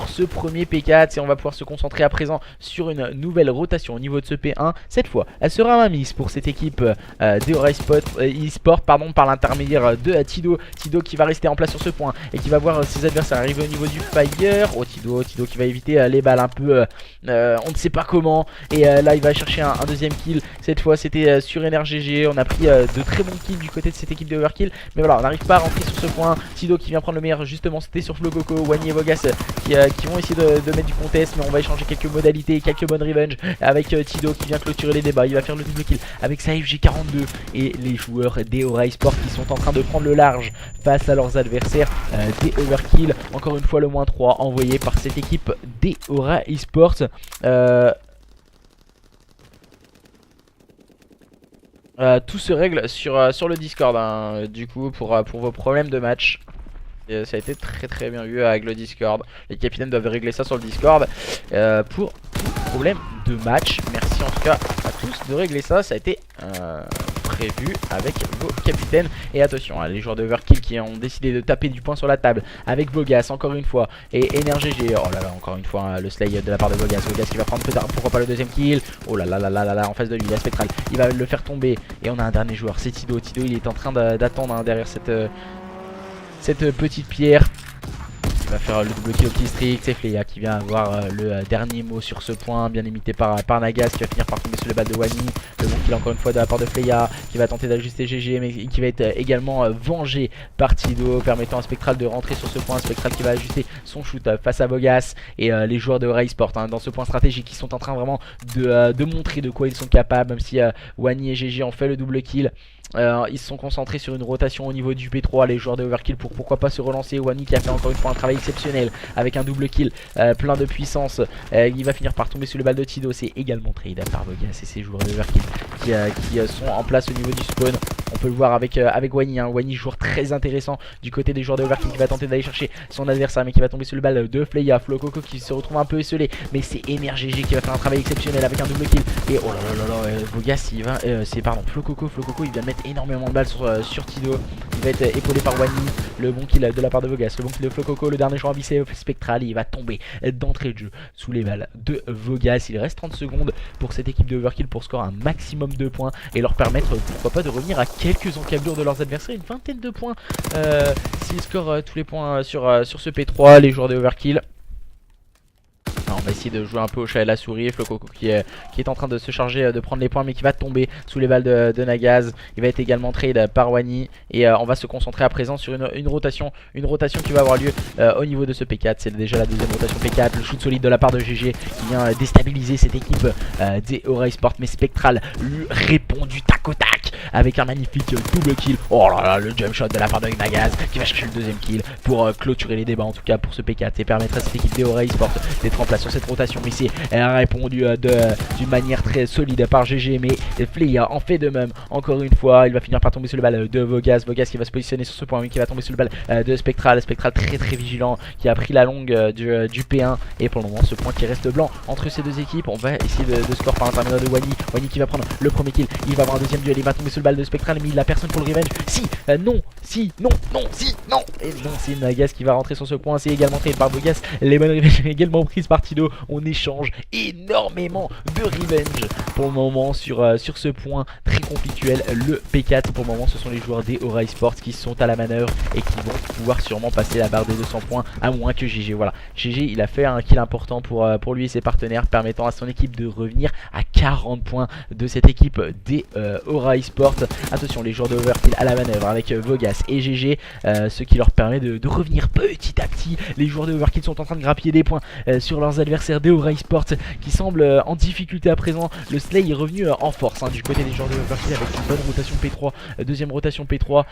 ce premier P4, et on va pouvoir se concentrer à présent sur une nouvelle rotation au niveau de ce P1. Cette fois elle sera mainmise pour cette équipe des Aura eSport par l'intermédiaire de Tido qui va rester en place sur ce point et qui va voir ses adversaires arriver au niveau du fire. Oh, Tido qui va éviter les balles un peu on ne sait pas comment, et là il va chercher un deuxième kill. Cette fois c'était sur NRGG, on a pris de très bons kills du côté de cette équipe de Overkill, mais voilà, on n'arrive pas à rentrer sur ce point. Tido qui vient prendre le meilleur, justement c'était sur Flo Coco. Wani et Vogas vont essayer de mettre du contest, mais on va échanger quelques modalités, quelques bonnes revenge avec Tido qui vient clôturer les débats. Il va faire le double kill avec sa FG42 et les joueurs d'Eora Esports qui sont en train de prendre le large face à leurs adversaires des Overkill. Encore une fois le -3 envoyé par cette équipe d'Eora Esports. Tout se règle sur le Discord hein, du coup pour vos problèmes de match. Et ça a été très bien vu avec le Discord. Les capitaines doivent régler ça sur le Discord pour tout problème de match. Merci en tout cas à tous de régler ça. Ça a été prévu avec vos capitaines. Et attention, hein, les joueurs de Overkill qui ont décidé de taper du poing sur la table avec Vogas encore une fois. Et NRGG, oh là là, encore une fois hein, le slay de la part de Vogas. Vogas qui va prendre peut-être pourquoi pas le deuxième kill. Oh là là là là là là, en face de lui, la Spectral. Il va le faire tomber. Et on a un dernier joueur, c'est Tido. Tido il est en train d'attendre hein, derrière cette petite pierre. Il va faire le double kill au petit strict. C'est Fleya qui vient avoir le dernier mot sur ce point, bien imité par Nagas qui va finir par tomber sur le bal de Wani. Le bon kill encore une fois de la part de Fleya qui va tenter d'ajuster GG mais qui va être également vengé par Tido, permettant à Spectral de rentrer sur ce point. Spectral qui va ajuster son shoot face à Vogas et les joueurs de Eora Esports hein, dans ce point stratégique qui sont en train vraiment de montrer de quoi ils sont capables, même si Wani et GG ont fait le double kill. Ils se sont concentrés sur une rotation au niveau du P3, les joueurs de Overkill, pour pourquoi pas se relancer. Wani qui a fait encore une fois un travail exceptionnel avec un double kill plein de puissance. Il va finir par tomber sous le bal de Tido. C'est également trade par Vogas et ses joueurs de Overkill qui sont en place au niveau du spawn. On peut le voir avec Wani hein. Wani, joueur très intéressant du côté des joueurs de Overkill, qui va tenter d'aller chercher son adversaire mais qui va tomber sous le bal de Fleya. Flococo qui se retrouve un peu esselé, mais c'est NRGG qui va faire un travail exceptionnel avec un double kill. Et oh là là là là, Vogas il va, Flococo il vient mettre énormément de balles sur Tido. Il va être épaulé par Wani. Le bon kill de la part de Vogas, le bon kill de Flococo, le dernier joueur vissé Spectral. Il va tomber d'entrée de jeu sous les balles de Vogas. Il reste 30 secondes pour cette équipe de Overkill pour scorer un maximum de points et leur permettre pourquoi pas de revenir à quelques encablures de leurs adversaires, une vingtaine de points s'ils scorent tous les points sur ce P3, les joueurs de Overkill. On va essayer de jouer un peu au chat et la souris. Flococo qui est en train de se charger de prendre les points mais qui va tomber sous les balles de Nagaz. Il va être également trade par Wani. Et on va se concentrer à présent sur une rotation qui va avoir lieu au niveau de ce P4. C'est déjà la deuxième rotation P4. Le shoot solide de la part de GG qui vient déstabiliser cette équipe des Eora Esports. Mais Spectral lui répond du tac au tac avec un magnifique double kill. Oh là là, le jump shot de la part de Nagaz qui va chercher le deuxième kill pour clôturer les débats en tout cas pour ce P4 et permettre à cette équipe des Eora Esports d'être en place sur cette rotation. Mais c'est répondu d'une manière très solide par GG, mais Fleya en fait de même encore une fois. Il va finir par tomber sur le bal de Vogas. Vogas qui va se positionner sur ce point, mais qui va tomber sur le bal de Spectral. Spectral très vigilant qui a pris la longue du P1 et pour le moment ce point qui reste blanc entre ces deux équipes. On va essayer de score par l'intermédiaire de Wani. Wani qui va prendre le premier kill. Il va avoir un deuxième duel. Il va tomber sur le bal de Spectral, mais il a personne pour le revenge. Si, non, si, non, si, non. Et non, c'est Nagas qui va rentrer sur ce point. C'est également trade par Vogas. Les bonnes revenge également prises par Tido. On échange énormément de revenge pour le moment sur ce point très conflictuel, le P4. Pour le moment ce sont les joueurs des Eora Esports qui sont à la manœuvre et qui vont pouvoir sûrement passer la barre des 200 points, à moins que GG, voilà, GG il a fait un kill important pour lui et ses partenaires, permettant à son équipe de revenir à 40 points de cette équipe des Eora Esports. Attention, les joueurs de Overkill à la manœuvre avec Vogas et GG, ce qui leur permet de revenir petit à petit. Les joueurs de Overkill sont en train de grappiller des points sur leurs adversaires des Eora Esports qui semblent en difficulté à présent. Le Slay est revenu en force du côté des joueurs de Overkill avec une bonne rotation P3, deuxième rotation P3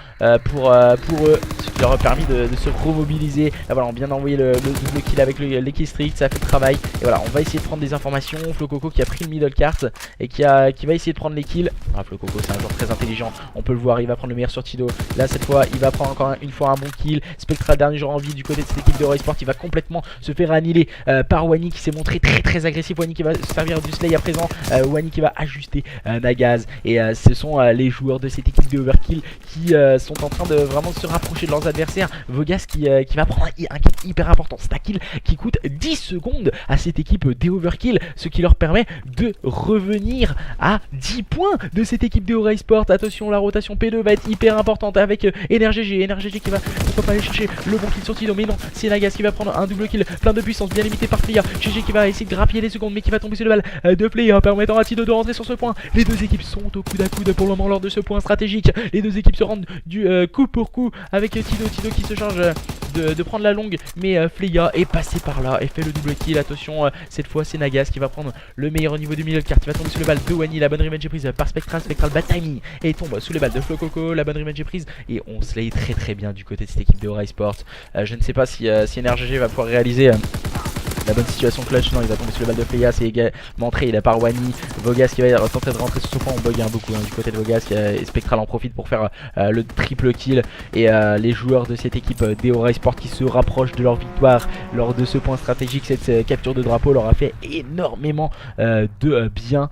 pour eux, ce qui leur a permis de se remobiliser. Là, voilà, on vient d'envoyer le double kill avec l'équipe strict, ça a fait le travail. Et voilà, on va essayer de prendre des informations. Flococo qui a pris le middle cart et qui va essayer de prendre les kills. Flococo c'est un joueur très intelligent, on peut le voir, il va prendre le meilleur sur Tido. Là cette fois il va prendre encore une fois un bon kill. Spectral, dernier joueur en vie du côté de cette équipe de Eora Esports, il va complètement se faire annihiler par Wani qui s'est montré très agressif. Wani qui va se servir du Slay à présent. Wani qui va ajuster Nagaz. Et ce sont les joueurs de cette équipe de Overkill qui sont en train de vraiment se rapprocher de leurs adversaires. Vogas qui va prendre un kill hyper important. C'est un kill qui coûte 10 secondes à cette équipe des Overkill, ce qui leur permet de revenir à 10 points de cette équipe de Eora Esports. Attention, la rotation P2 va être hyper importante avec NRGG qui va pourquoi pas aller chercher le bon kill sur Tido, mais non, c'est Nagas qui va prendre un double kill plein de puissance, bien limité par Fleya. GG qui va essayer de grappiller les secondes mais qui va tomber sur le bal de Fleya, permettant à Tido de rentrer sur ce point. Les deux équipes sont au coude à coude pour le moment lors de ce point stratégique. Les deux équipes se rendent du coup pour coup avec Tido qui se charge de prendre la longue, mais Fleya est passé par là et fait le double kill. Attention, cette fois c'est Nagas qui va prendre le meilleur au niveau du milieu de carte. Il va tomber sous les balles de Wani, la bonne revenge est prise par Spectral. Spectral bat timing et tombe sous les balles de Flococo, la bonne revenge est prise. Et on slay très bien du côté de cette équipe de Aura Esports. Je ne sais pas si NRGG va pouvoir réaliser la bonne situation clutch. Non, il va tomber sur le balle de Fleya. C'est également il par Wani. Vogas qui va tenter de rentrer sur ce point. On bug beaucoup du côté de Vogas. Et Spectral en profite pour faire le triple kill. Et les joueurs de cette équipe d'Aura Esports qui se rapprochent de leur victoire lors de ce point stratégique. Cette capture de drapeau leur a fait énormément de bien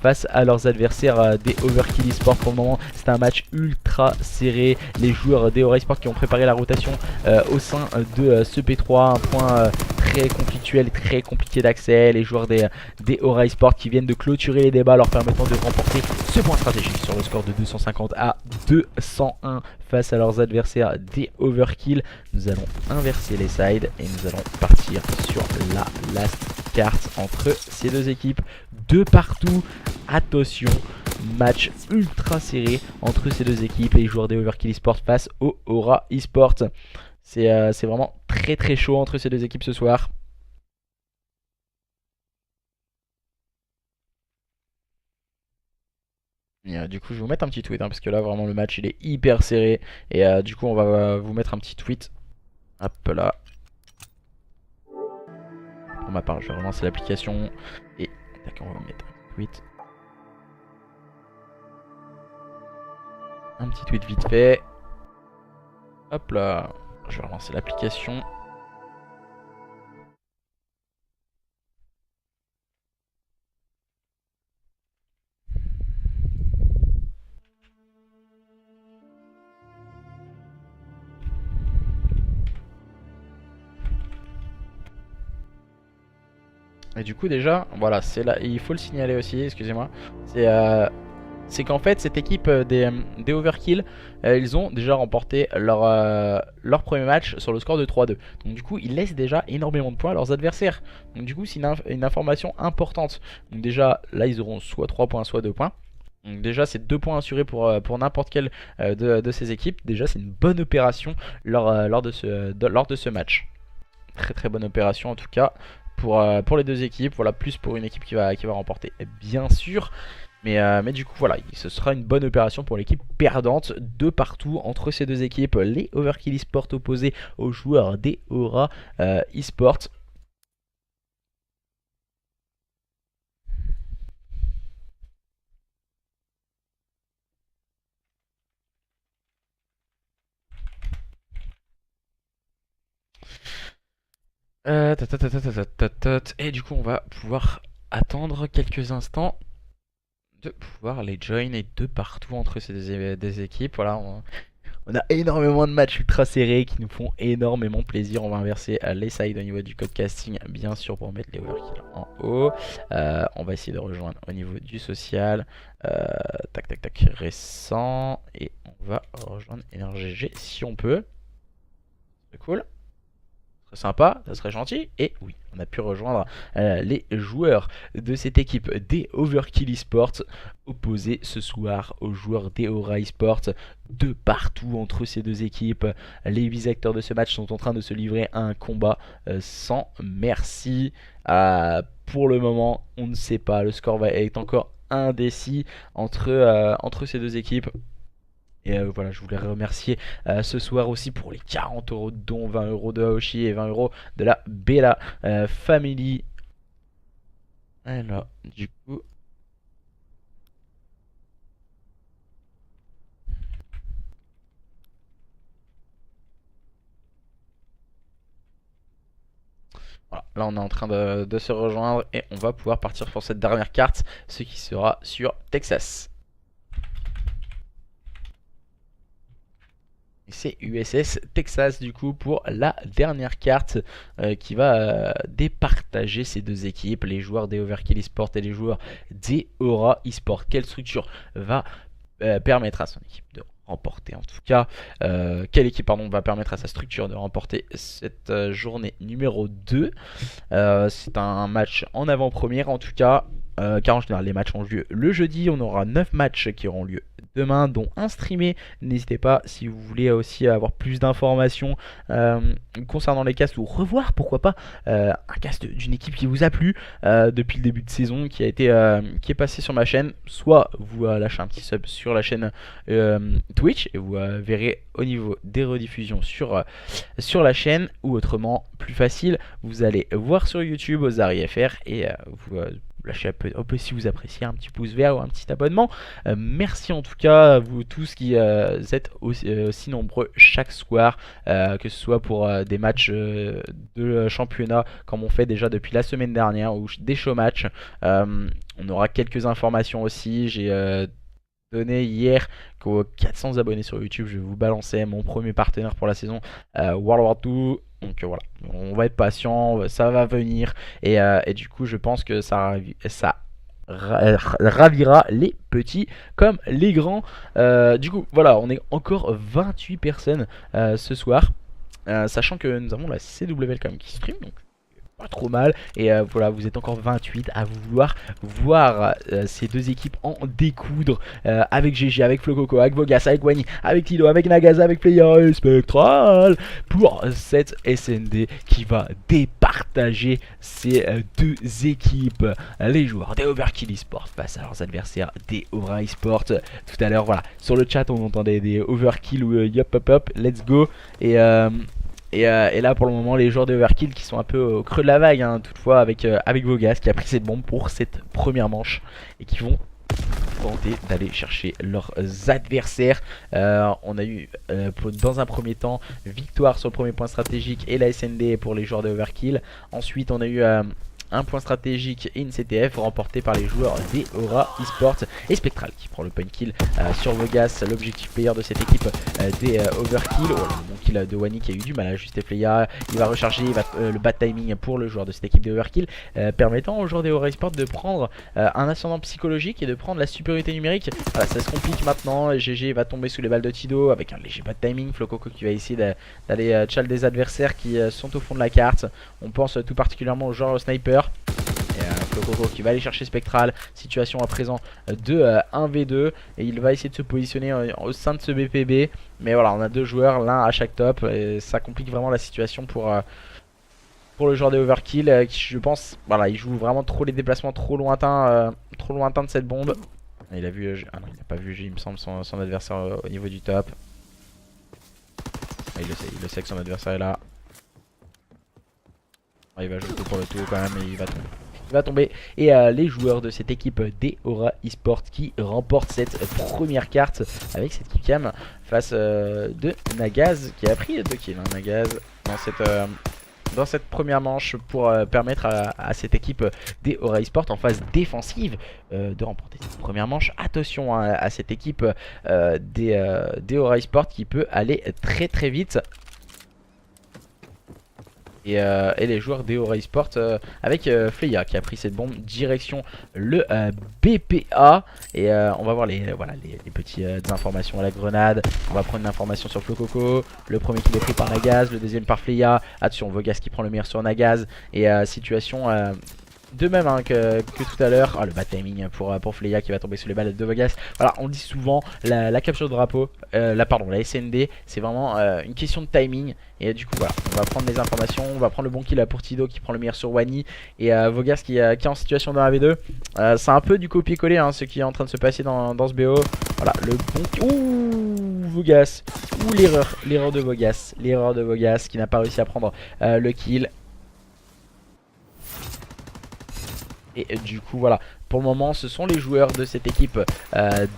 face à leurs adversaires des Overkill Esports. Pour le moment, c'est un match ultra serré. Les joueurs d'Aura Esports qui ont préparé la rotation au sein de ce P3. Un point très conflictuel et très compliqué d'accès. Les joueurs des Aura Esports qui viennent de clôturer les débats, leur permettant de remporter ce point stratégique sur le score de 250 à 201 face à leurs adversaires des Overkill. Nous allons inverser les sides et nous allons partir sur la last carte entre ces deux équipes de partout. Attention, match ultra serré entre ces deux équipes et les joueurs des Overkill Esports face aux Aura Esports. C'est vraiment très chaud entre ces deux équipes ce soir. Et, du coup je vais vous mettre un petit tweet parce que là vraiment le match il est hyper serré. Et du coup on va vous mettre un petit tweet. Hop là. Pour ma part je vais relancer l'application. Et on va vous mettre un tweet. Un petit tweet vite fait. Hop là. Je vais relancer l'application. Et du coup déjà, voilà, c'est là, il faut le signaler aussi, excusez-moi. C'est qu'en fait cette équipe des Overkill, ils ont déjà remporté leur premier match sur le score de 3-2. Donc du coup ils laissent déjà énormément de points à leurs adversaires. Donc du coup c'est une information importante. Donc déjà là ils auront soit 3 points soit 2 points. Donc déjà c'est 2 points assurés pour n'importe quelle de ces équipes. Déjà c'est une bonne opération lors de ce match. Très bonne opération en tout cas pour les deux équipes. Voilà, plus pour une équipe qui va remporter bien sûr. Mais du coup voilà, ce sera une bonne opération pour l'équipe perdante de partout entre ces deux équipes. Les Overkill Esports opposés aux joueurs des Aura Esports. Et du coup on va pouvoir attendre quelques instants de pouvoir les join et de partout entre ces des équipes. Voilà, on a énormément de matchs ultra serrés qui nous font énormément plaisir. On va inverser les sides au niveau du code casting bien sûr pour mettre les overkill en haut. On va essayer de rejoindre au niveau du social. Tac récent. Et on va rejoindre NRGG si on peut. C'est cool. Sympa, ça serait gentil. Et oui, on a pu rejoindre les joueurs de cette équipe des Overkill Esports opposés ce soir aux joueurs des Aura Esports. De partout entre ces deux équipes, les 8 acteurs de ce match sont en train de se livrer à un combat sans merci. Pour le moment on ne sait pas, le score est encore indécis entre ces deux équipes. Et voilà, je voulais remercier ce soir aussi pour les 40 euros de dons, 20 euros de Aoshi et 20 euros de la Bella Family. Alors, du coup... Voilà, là on est en train de se rejoindre et on va pouvoir partir pour cette dernière carte, ce qui sera sur Texas. C'est USS Texas du coup pour la dernière carte qui va départager ces deux équipes, les joueurs des Overkill Esports et les joueurs des Aura Esports. Quelle structure va permettre à son équipe de remporter, en tout cas quelle équipe pardon va permettre à sa structure de remporter cette journée numéro 2. C'est un match en avant-première en tout cas. car en général les matchs ont lieu le jeudi. On aura 9 matchs qui auront lieu demain, dont un streamé. N'hésitez pas si vous voulez aussi avoir plus d'informations concernant les casts, ou revoir pourquoi pas un cast d'une équipe qui vous a plu depuis le début de saison, qui est passé sur ma chaîne. Soit vous lâchez un petit sub sur la chaîne Twitch et vous verrez au niveau des rediffusions sur la chaîne, ou autrement plus facile, vous allez voir sur YouTube Ozari FR et vous lâchez un peu si vous appréciez, un petit pouce vert ou un petit abonnement. Merci en tout cas à vous tous qui êtes aussi nombreux chaque soir, que ce soit pour des matchs de championnat comme on fait déjà depuis la semaine dernière, ou des show matchs. On aura quelques informations aussi. J'ai donné hier qu'aux 400 abonnés sur YouTube, je vais vous balancer mon premier partenaire pour la saison, World War 2. Donc voilà, on va être patient, ça va venir. Et du coup, je pense que ça ravira les petits comme les grands. Du coup, voilà, on est encore 28 personnes ce soir. Sachant que nous avons la CWLcom qui stream, donc pas trop mal. Et voilà, vous êtes encore 28 à vouloir voir ces deux équipes en découdre, avec GG, avec Flococo, avec Vogas, avec Wani, avec Lido, avec Nagaza, avec Player et Spectral, pour cette SND qui va départager ces deux équipes. Les joueurs des Overkill Esports face à leurs adversaires des Aura Esports. Tout à l'heure, voilà, sur le chat on entendait des Overkill ou Yop Hop Hop, let's go. Et là pour le moment les joueurs de Overkill qui sont un peu au creux de la vague, hein, toutefois avec Vogas qui a pris cette bombe pour cette première manche, et qui vont tenter d'aller chercher leurs adversaires. On a eu dans un premier temps victoire sur le premier point stratégique et la SND pour les joueurs de Overkill. Ensuite on a eu un point stratégique et une CTF remporté par les joueurs des Aura Esports, et Spectral qui prend le point kill sur Vogas, l'objectif player de cette équipe des Overkill. Oh là, le bon kill de Wani qui a eu du mal à ajuster player. Il va recharger, le bad timing pour le joueur de cette équipe des Overkill, permettant aux joueurs des Aura Esports de prendre un ascendant psychologique et de prendre la supériorité numérique. Voilà, ça se complique maintenant. GG va tomber sous les balles de Tido avec un léger bad timing. Flococo qui va essayer d'aller chal des adversaires qui sont au fond de la carte. On pense tout particulièrement aux joueurs sniper. Et Flococo qui va aller chercher Spectral. Situation à présent de 1v2. Et il va essayer de se positionner au sein de ce BPB. Mais voilà, on a deux joueurs, l'un à chaque top. Et ça complique vraiment la situation pour le joueur des Overkill. Qui, je pense, voilà, il joue vraiment trop les déplacements trop lointains de cette bombe. Il a vu, ah non, il n'a pas vu, il me semble, son adversaire au niveau du top. Ah, il le sait que son adversaire est là. Ah, il va jouer pour le tout quand même, et il va tomber. Et les joueurs de cette équipe des Aura Esports qui remportent cette première carte avec cette kickcam face de Nagaz, qui a pris 2 kills, hein, Nagaz, dans cette première manche, pour permettre à cette équipe des Aura Esports en phase défensive de remporter cette première manche. Attention, hein, à cette équipe des Aura Esports qui peut aller très très vite. Et les joueurs des Aura Esports avec Fleya qui a pris cette bombe direction le BPA. Et on va voir les petites informations à la grenade. On va prendre une information sur Flococo. Le premier qui est pris par Nagaz, le deuxième par Fleya. Attention, Vogas qui prend le meilleur sur Nagaz. Et situation de même, hein, que tout à l'heure. Oh, le bad timing pour Fleya qui va tomber sous les balles de Vogas. Voilà, on dit souvent la capture de drapeau, la SND, c'est vraiment une question de timing. Et du coup voilà, on va prendre les informations, on va prendre le bon kill pour Tido qui prend le meilleur sur Wani. Et Vogas qui est en situation de 1v2. C'est un peu du copier-coller, hein, ce qui est en train de se passer dans ce BO. Voilà, le bon... Ouh, Vogas. Ouh, l'erreur de Vogas. L'erreur de Vogas qui n'a pas réussi à prendre le kill. Et du coup voilà, pour le moment ce sont les joueurs de cette équipe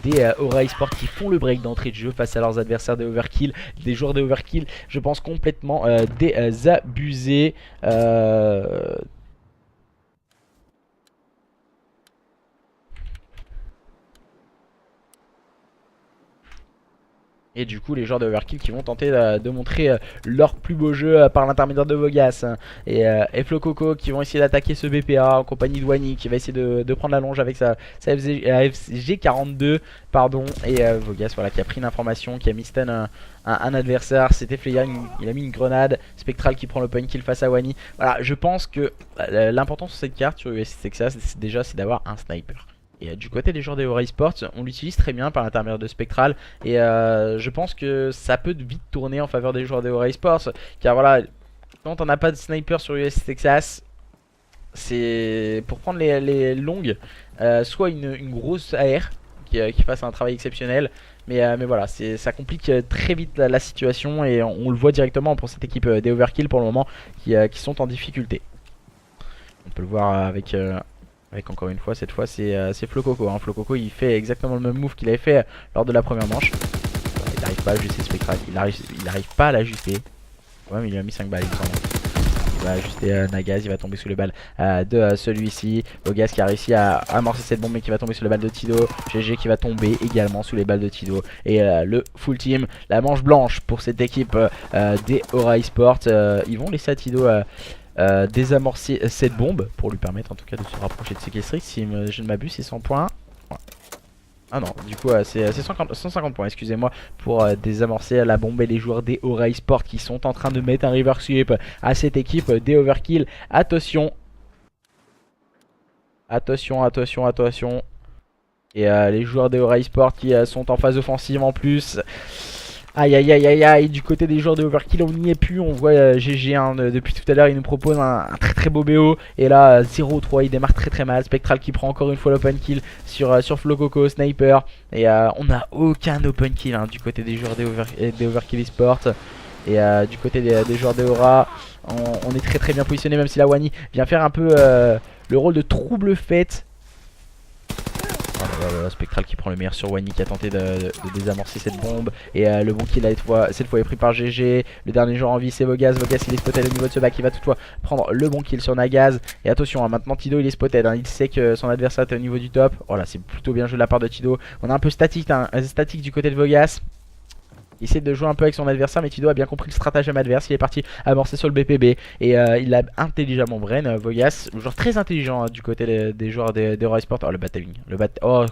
des Aura Esports qui font le break d'entrée de jeu face à leurs adversaires des Overkill. Des joueurs des Overkill, je pense complètement désabusés. Et du coup les joueurs de Overkill qui vont tenter de montrer leur plus beau jeu par l'intermédiaire de Vogas et Flococo qui vont essayer d'attaquer ce BPA en compagnie de Wani qui va essayer de prendre la longe avec sa FG 42 pardon. Et Vogas voilà, qui a pris une information, qui a mis stun un adversaire. C'était Fleya, il a mis une grenade. Spectral qui prend le point kill face à Wani. Voilà, je pense que l'important sur cette carte sur USS Texas c'est d'avoir un sniper. Et du côté des joueurs des Ora Esports, on l'utilise très bien par l'intermédiaire de Spectral. Et je pense que ça peut vite tourner en faveur des joueurs des Ora Esports. Car voilà, quand on n'a pas de sniper sur USS Texas, c'est pour prendre les longues, soit une grosse AR qui fasse un travail exceptionnel. Mais voilà, ça complique très vite la situation. Et on le voit directement pour cette équipe des Overkill pour le moment qui sont en difficulté. On peut le voir avec encore une fois, cette fois c'est Flococo. Flococo il fait exactement le même move qu'il avait fait lors de la première manche. Il n'arrive pas à ajuster Spectral, il arrive pas à l'ajuster. Ouais, mais il lui a mis 5 balles il me semble. Il va ajuster Nagaz, il va tomber sous les balles de celui-ci. Vogas qui a réussi à amorcer cette bombe mais qui va tomber sous les balles de Tido. GG qui va tomber également sous les balles de Tido. Et le full team, la manche blanche pour cette équipe des Ora Esports. Ils vont laisser à Tido désamorcer cette bombe pour lui permettre en tout cas de se rapprocher de Sequestrix. Si je ne m'abuse, c'est 100 points. Ouais. Ah non, du coup c'est 150 points, excusez-moi, pour désamorcer la bombe. Et les joueurs des Ora Esports qui sont en train de mettre un reverse sweep à cette équipe des Overkill. Attention. Attention, attention, attention. Et les joueurs des Ora Esports qui sont en phase offensive en plus. Aïe aïe aïe aïe aïe, du côté des joueurs de Overkill on n'y est plus, on voit GG depuis tout à l'heure il nous propose un très beau BO. Et là 0-3, il démarre très mal. Spectral qui prend encore une fois l'open kill sur Flococo, Sniper. Et on n'a aucun open kill du côté des joueurs des Overkill Esports. Et du côté des joueurs des Ora, on est très bien positionné, même si la Wani vient faire un peu le rôle de trouble fête. Spectral qui prend le meilleur sur Wani qui a tenté de désamorcer cette bombe. Et le bon kill cette fois est pris par GG. Le dernier joueur en vie c'est Vogas. Vogas il est spotted au niveau de ce bac. Il va toutefois prendre le bon kill sur Nagaz. Et attention maintenant Tido il est spotted il sait que son adversaire est au niveau du top. Voilà, c'est plutôt bien joué de la part de Tido. On est un peu statique du côté de Vogas. Il essaie de jouer un peu avec son adversaire, mais Tido a bien compris le stratagème adverse. Il est parti amorcer sur le BPB et il l'a intelligemment brain. Vogas, joueur très intelligent du côté des joueurs des Ora Esports. Oh le battling, oh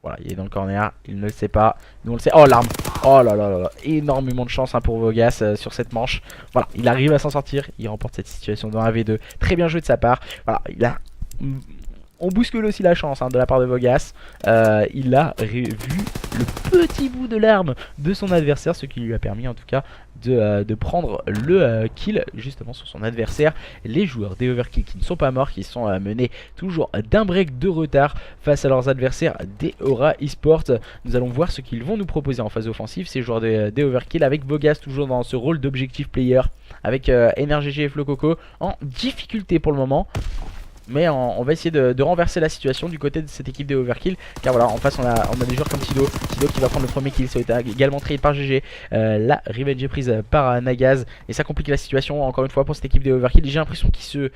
voilà, il est dans le corner, il ne le sait pas. Nous on le sait. Oh l'arme. Oh là là, énormément de chance pour Vogas sur cette manche. Voilà, il arrive à s'en sortir, il remporte cette situation dans un V2. Très bien joué de sa part. Voilà, on bouscule aussi la chance de la part de Vogas. Il a vu le petit bout de l'arme de son adversaire, ce qui lui a permis en tout cas de prendre le kill justement sur son adversaire. Les joueurs des Overkill qui ne sont pas morts, qui sont menés toujours d'un break de retard face à leurs adversaires des Ora Esports. Nous allons voir ce qu'ils vont nous proposer en phase offensive, ces joueurs des Overkill, avec Vogas toujours dans ce rôle d'objectif player, avec NRGG et Flococo en difficulté pour le moment. Mais on va essayer de renverser la situation du côté de cette équipe des Overkill. Car voilà, en face on a des joueurs comme Tido qui va prendre le premier kill. Ça a été également trade par GG. La revenge est prise par Nagaz. Et ça complique la situation encore une fois pour cette équipe des Overkill. J'ai l'impression qu'ils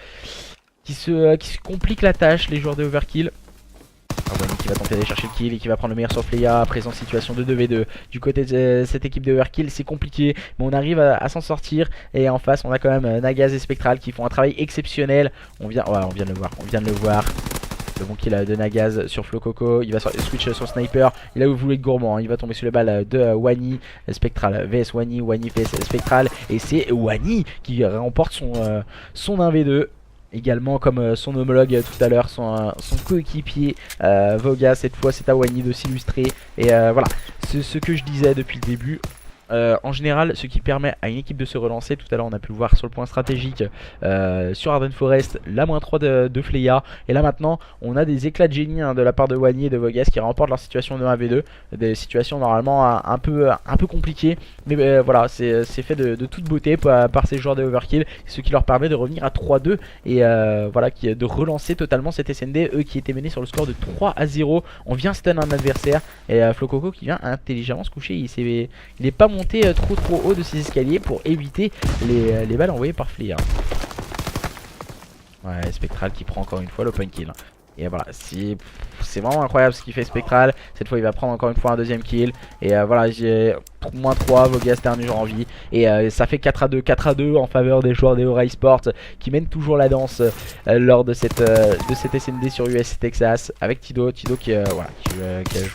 se compliquent la tâche, les joueurs des Overkill. Wani qui va tenter d'aller chercher le kill et qui va prendre le meilleur sur Fleya. Présent situation de 2v2 du côté de cette équipe de Overkill. C'est compliqué mais on arrive à s'en sortir. Et en face on a quand même Nagaz et Spectral qui font un travail exceptionnel. On vient de le voir. Le bon kill de Nagaz sur Flococo. Il va switch sur Sniper. Il a voulu être gourmand, il va tomber sur les balles de Wani. Spectral vs Wani, Wani vs Spectral. Et c'est Wani qui remporte son 1v2. Également comme son homologue tout à l'heure, son coéquipier Vogas. Cette fois c'est à Wani de s'illustrer. Et voilà, c'est ce que je disais depuis le début. En général, ce qui permet à une équipe de se relancer. Tout à l'heure on a pu le voir sur le point stratégique sur Arden Forest, la -3 de Fleya. Et là maintenant on a des éclats de génie de la part de Wani et de Vogas qui remportent leur situation de 1v2. Des situations normalement un peu compliquées. Mais voilà, c'est fait de toute beauté par ces joueurs de Overkill. Ce qui leur permet de revenir à 3-2. Et voilà, de relancer totalement cette SND. Eux qui étaient menés sur le score de 3-0. On vient stun un adversaire. Et Flococo qui vient intelligemment se coucher. Il est pas monter trop haut de ces escaliers pour éviter les balles envoyées par Fleya. Ouais, Spectral qui prend encore une fois l'open kill. Et voilà, c'est vraiment incroyable ce qu'il fait Spectral. Cette fois il va prendre encore une fois un deuxième kill. Et voilà, -3, Vogas dernier jour en vie. Et ça fait 4-2 en faveur des joueurs des Aura Esports qui mènent toujours la danse lors de cette SND sur US Texas avec Tido qui a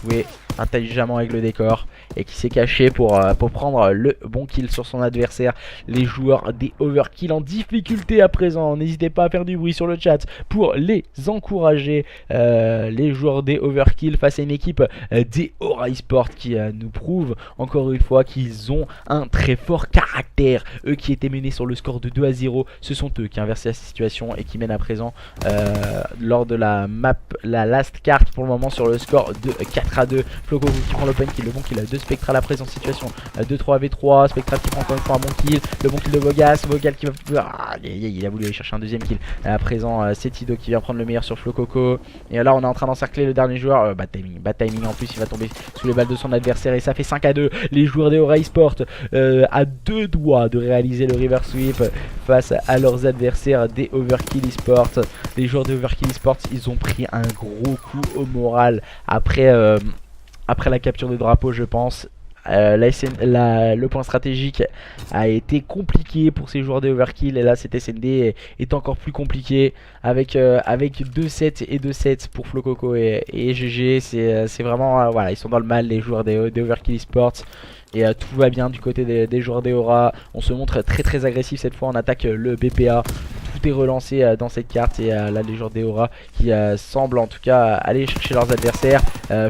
joué intelligemment avec le décor et qui s'est caché pour prendre le bon kill sur son adversaire. Les joueurs des Overkill en difficulté à présent, n'hésitez pas à faire du bruit sur le chat pour les encourager. Les joueurs des Overkill face à une équipe des Aura Esports qui nous prouve encore une fois qu'ils ont un très fort caractère. Eux qui étaient menés sur le score de 2-0, ce sont eux qui inversent la situation et qui mènent à présent lors de la map, la last carte pour le moment sur le score de 4-2. Floco qui prend l'open kill, le bon kill de Spectral à présent situation 2-3v3, Spectral qui prend encore une fois un bon kill, le bon kill de Vogas, Vogal qui va... il a voulu aller chercher un deuxième kill. À présent c'est Tido qui vient prendre le meilleur sur Flococo. Et là on est en train d'encercler le dernier joueur, bad timing en plus, il va tomber sous les balles de son adversaire et ça fait 5-2. Les joueurs des Aura Esports à 2 doigts de réaliser le reverse sweep face à leurs adversaires des Overkill Esports. Les joueurs des Overkill Esports, ils ont pris un gros coup au moral après la capture de drapeau, je pense. Le point stratégique a été compliqué pour ces joueurs de Overkill. Et là cette SND est encore plus compliqué avec 2-7 et 2-7 pour Flococo et GG. C'est vraiment voilà, ils sont dans le mal les joueurs des Overkill Esports. Et tout va bien du côté des joueurs des Aura. On se montre très agressif cette fois, on attaque le BPA. Tout est relancé dans cette carte et là les joueurs des Aura qui semblent en tout cas aller chercher leurs adversaires.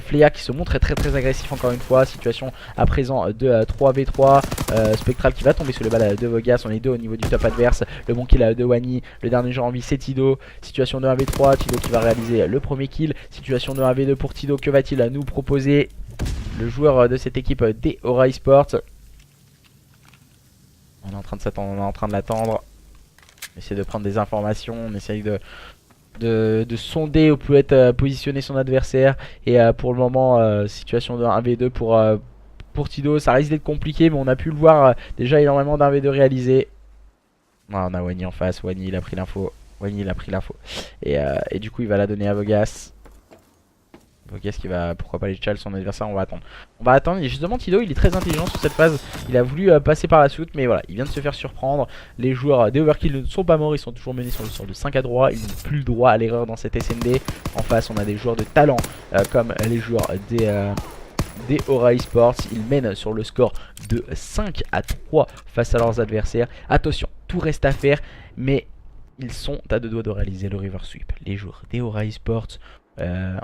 Flea qui se montre très agressif encore une fois. Situation à présent de 3v3. Spectral qui va tomber sous les balles de Vogas. On est deux au niveau du top adverse. Le bon kill de Wani. Le dernier joueur en vie c'est Tido. Situation de 1v3. Tido qui va réaliser le premier kill. Situation de 1v2 pour Tido. Que va-t-il nous proposer le joueur de cette équipe des Aura Esports? On est en train de s'attendre, on est en train de l'attendre. On essaie de prendre des informations, on essaye de sonder où peut être positionné son adversaire. Et pour le moment, situation de 1v2 pour Tido. Ça risque d'être compliqué, mais on a pu le voir déjà énormément d'1v2 réalisé. Ah, on a Wani en face, Wani il a pris l'info. Et du coup il va la donner à Vogas. Vogas qui va pourquoi pas les chal son adversaire, on va attendre. Et justement Tido il est très intelligent sur cette phase. Il a voulu passer par la soute, mais voilà, il vient de se faire surprendre. Les joueurs des Overkill ne sont pas morts, ils sont toujours menés sur le sort de 5-3. Ils n'ont plus le droit à l'erreur dans cette SND. En face on a des joueurs de talent comme les joueurs des Aura Esports. Ils mènent sur le score de 5-3 face à leurs adversaires. Attention, tout reste à faire, mais ils sont à 2 doigts de réaliser le reverse sweep. Les joueurs des Aura Esports.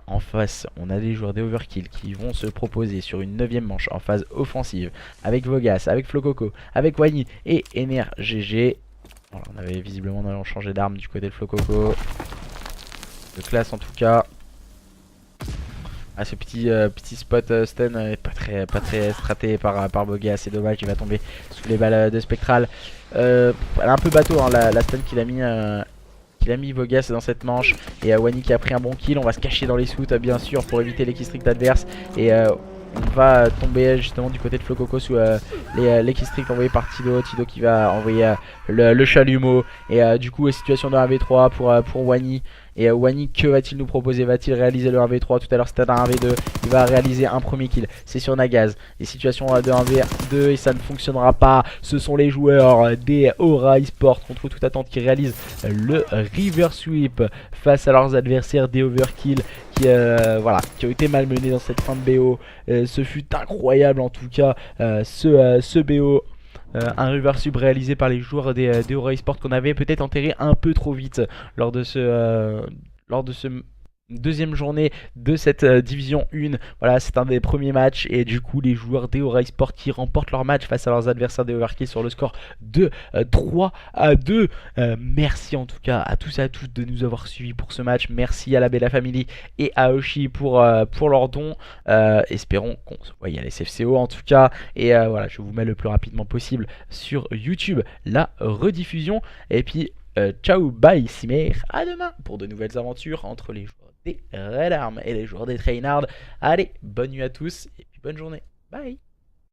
En face on a des joueurs des Overkill qui vont se proposer sur une 9ème manche en phase offensive avec Vogas, avec Flococo, avec Wani et NRGG. Voilà, on avait visiblement changé d'arme du côté de Flococo. De classe en tout cas. Ah, ce petit spot stun est pas très straté par Vogas, c'est dommage, il va tomber sous les balles de Spectral. Elle est un peu bateau hein, la stun qu'il a mis Vogas dans cette manche. Et Wani qui a pris un bon kill. On va se cacher dans les soutes bien sûr pour éviter les killstreaks adverses. Et on va tomber justement du côté de Flococo sous les killstreaks envoyés par Tido. Tido qui va envoyer le chalumeau. Et du coup situation de 1v3 pour Wani. Et Wani, que va-t-il nous proposer? Va-t-il réaliser le 1v3? Tout à l'heure c'était un 1v2. Il va réaliser un premier kill. C'est sur Nagaz. Les situations de 1v2 et ça ne fonctionnera pas. Ce sont les joueurs des Aura Esports contre toute attente qui réalisent le reverse sweep face à leurs adversaires des Overkill qui ont été malmenés dans cette fin de BO. Ce fut incroyable en tout cas ce BO. Un reverse sweep réalisé par les joueurs des Aura Esports qu'on avait peut-être enterré un peu trop vite lors de ce deuxième journée de cette division 1. Voilà, c'est un des premiers matchs et du coup les joueurs des Aura Esports qui remportent leur match face à leurs adversaires des Overkill sur le score de 3-2. Merci en tout cas à tous et à toutes de nous avoir suivis pour ce match. Merci à la Bella Family et à Oshi pour leurs dons. Espérons qu'on se voit à l'SFCO en tout cas. Et voilà, je vous mets le plus rapidement possible sur YouTube la rediffusion. Et puis ciao, bye, Simer, à demain pour de nouvelles aventures entre les joueurs des Red Arms et les joueurs des Trainards. Allez, bonne nuit à tous et puis bonne journée. Bye.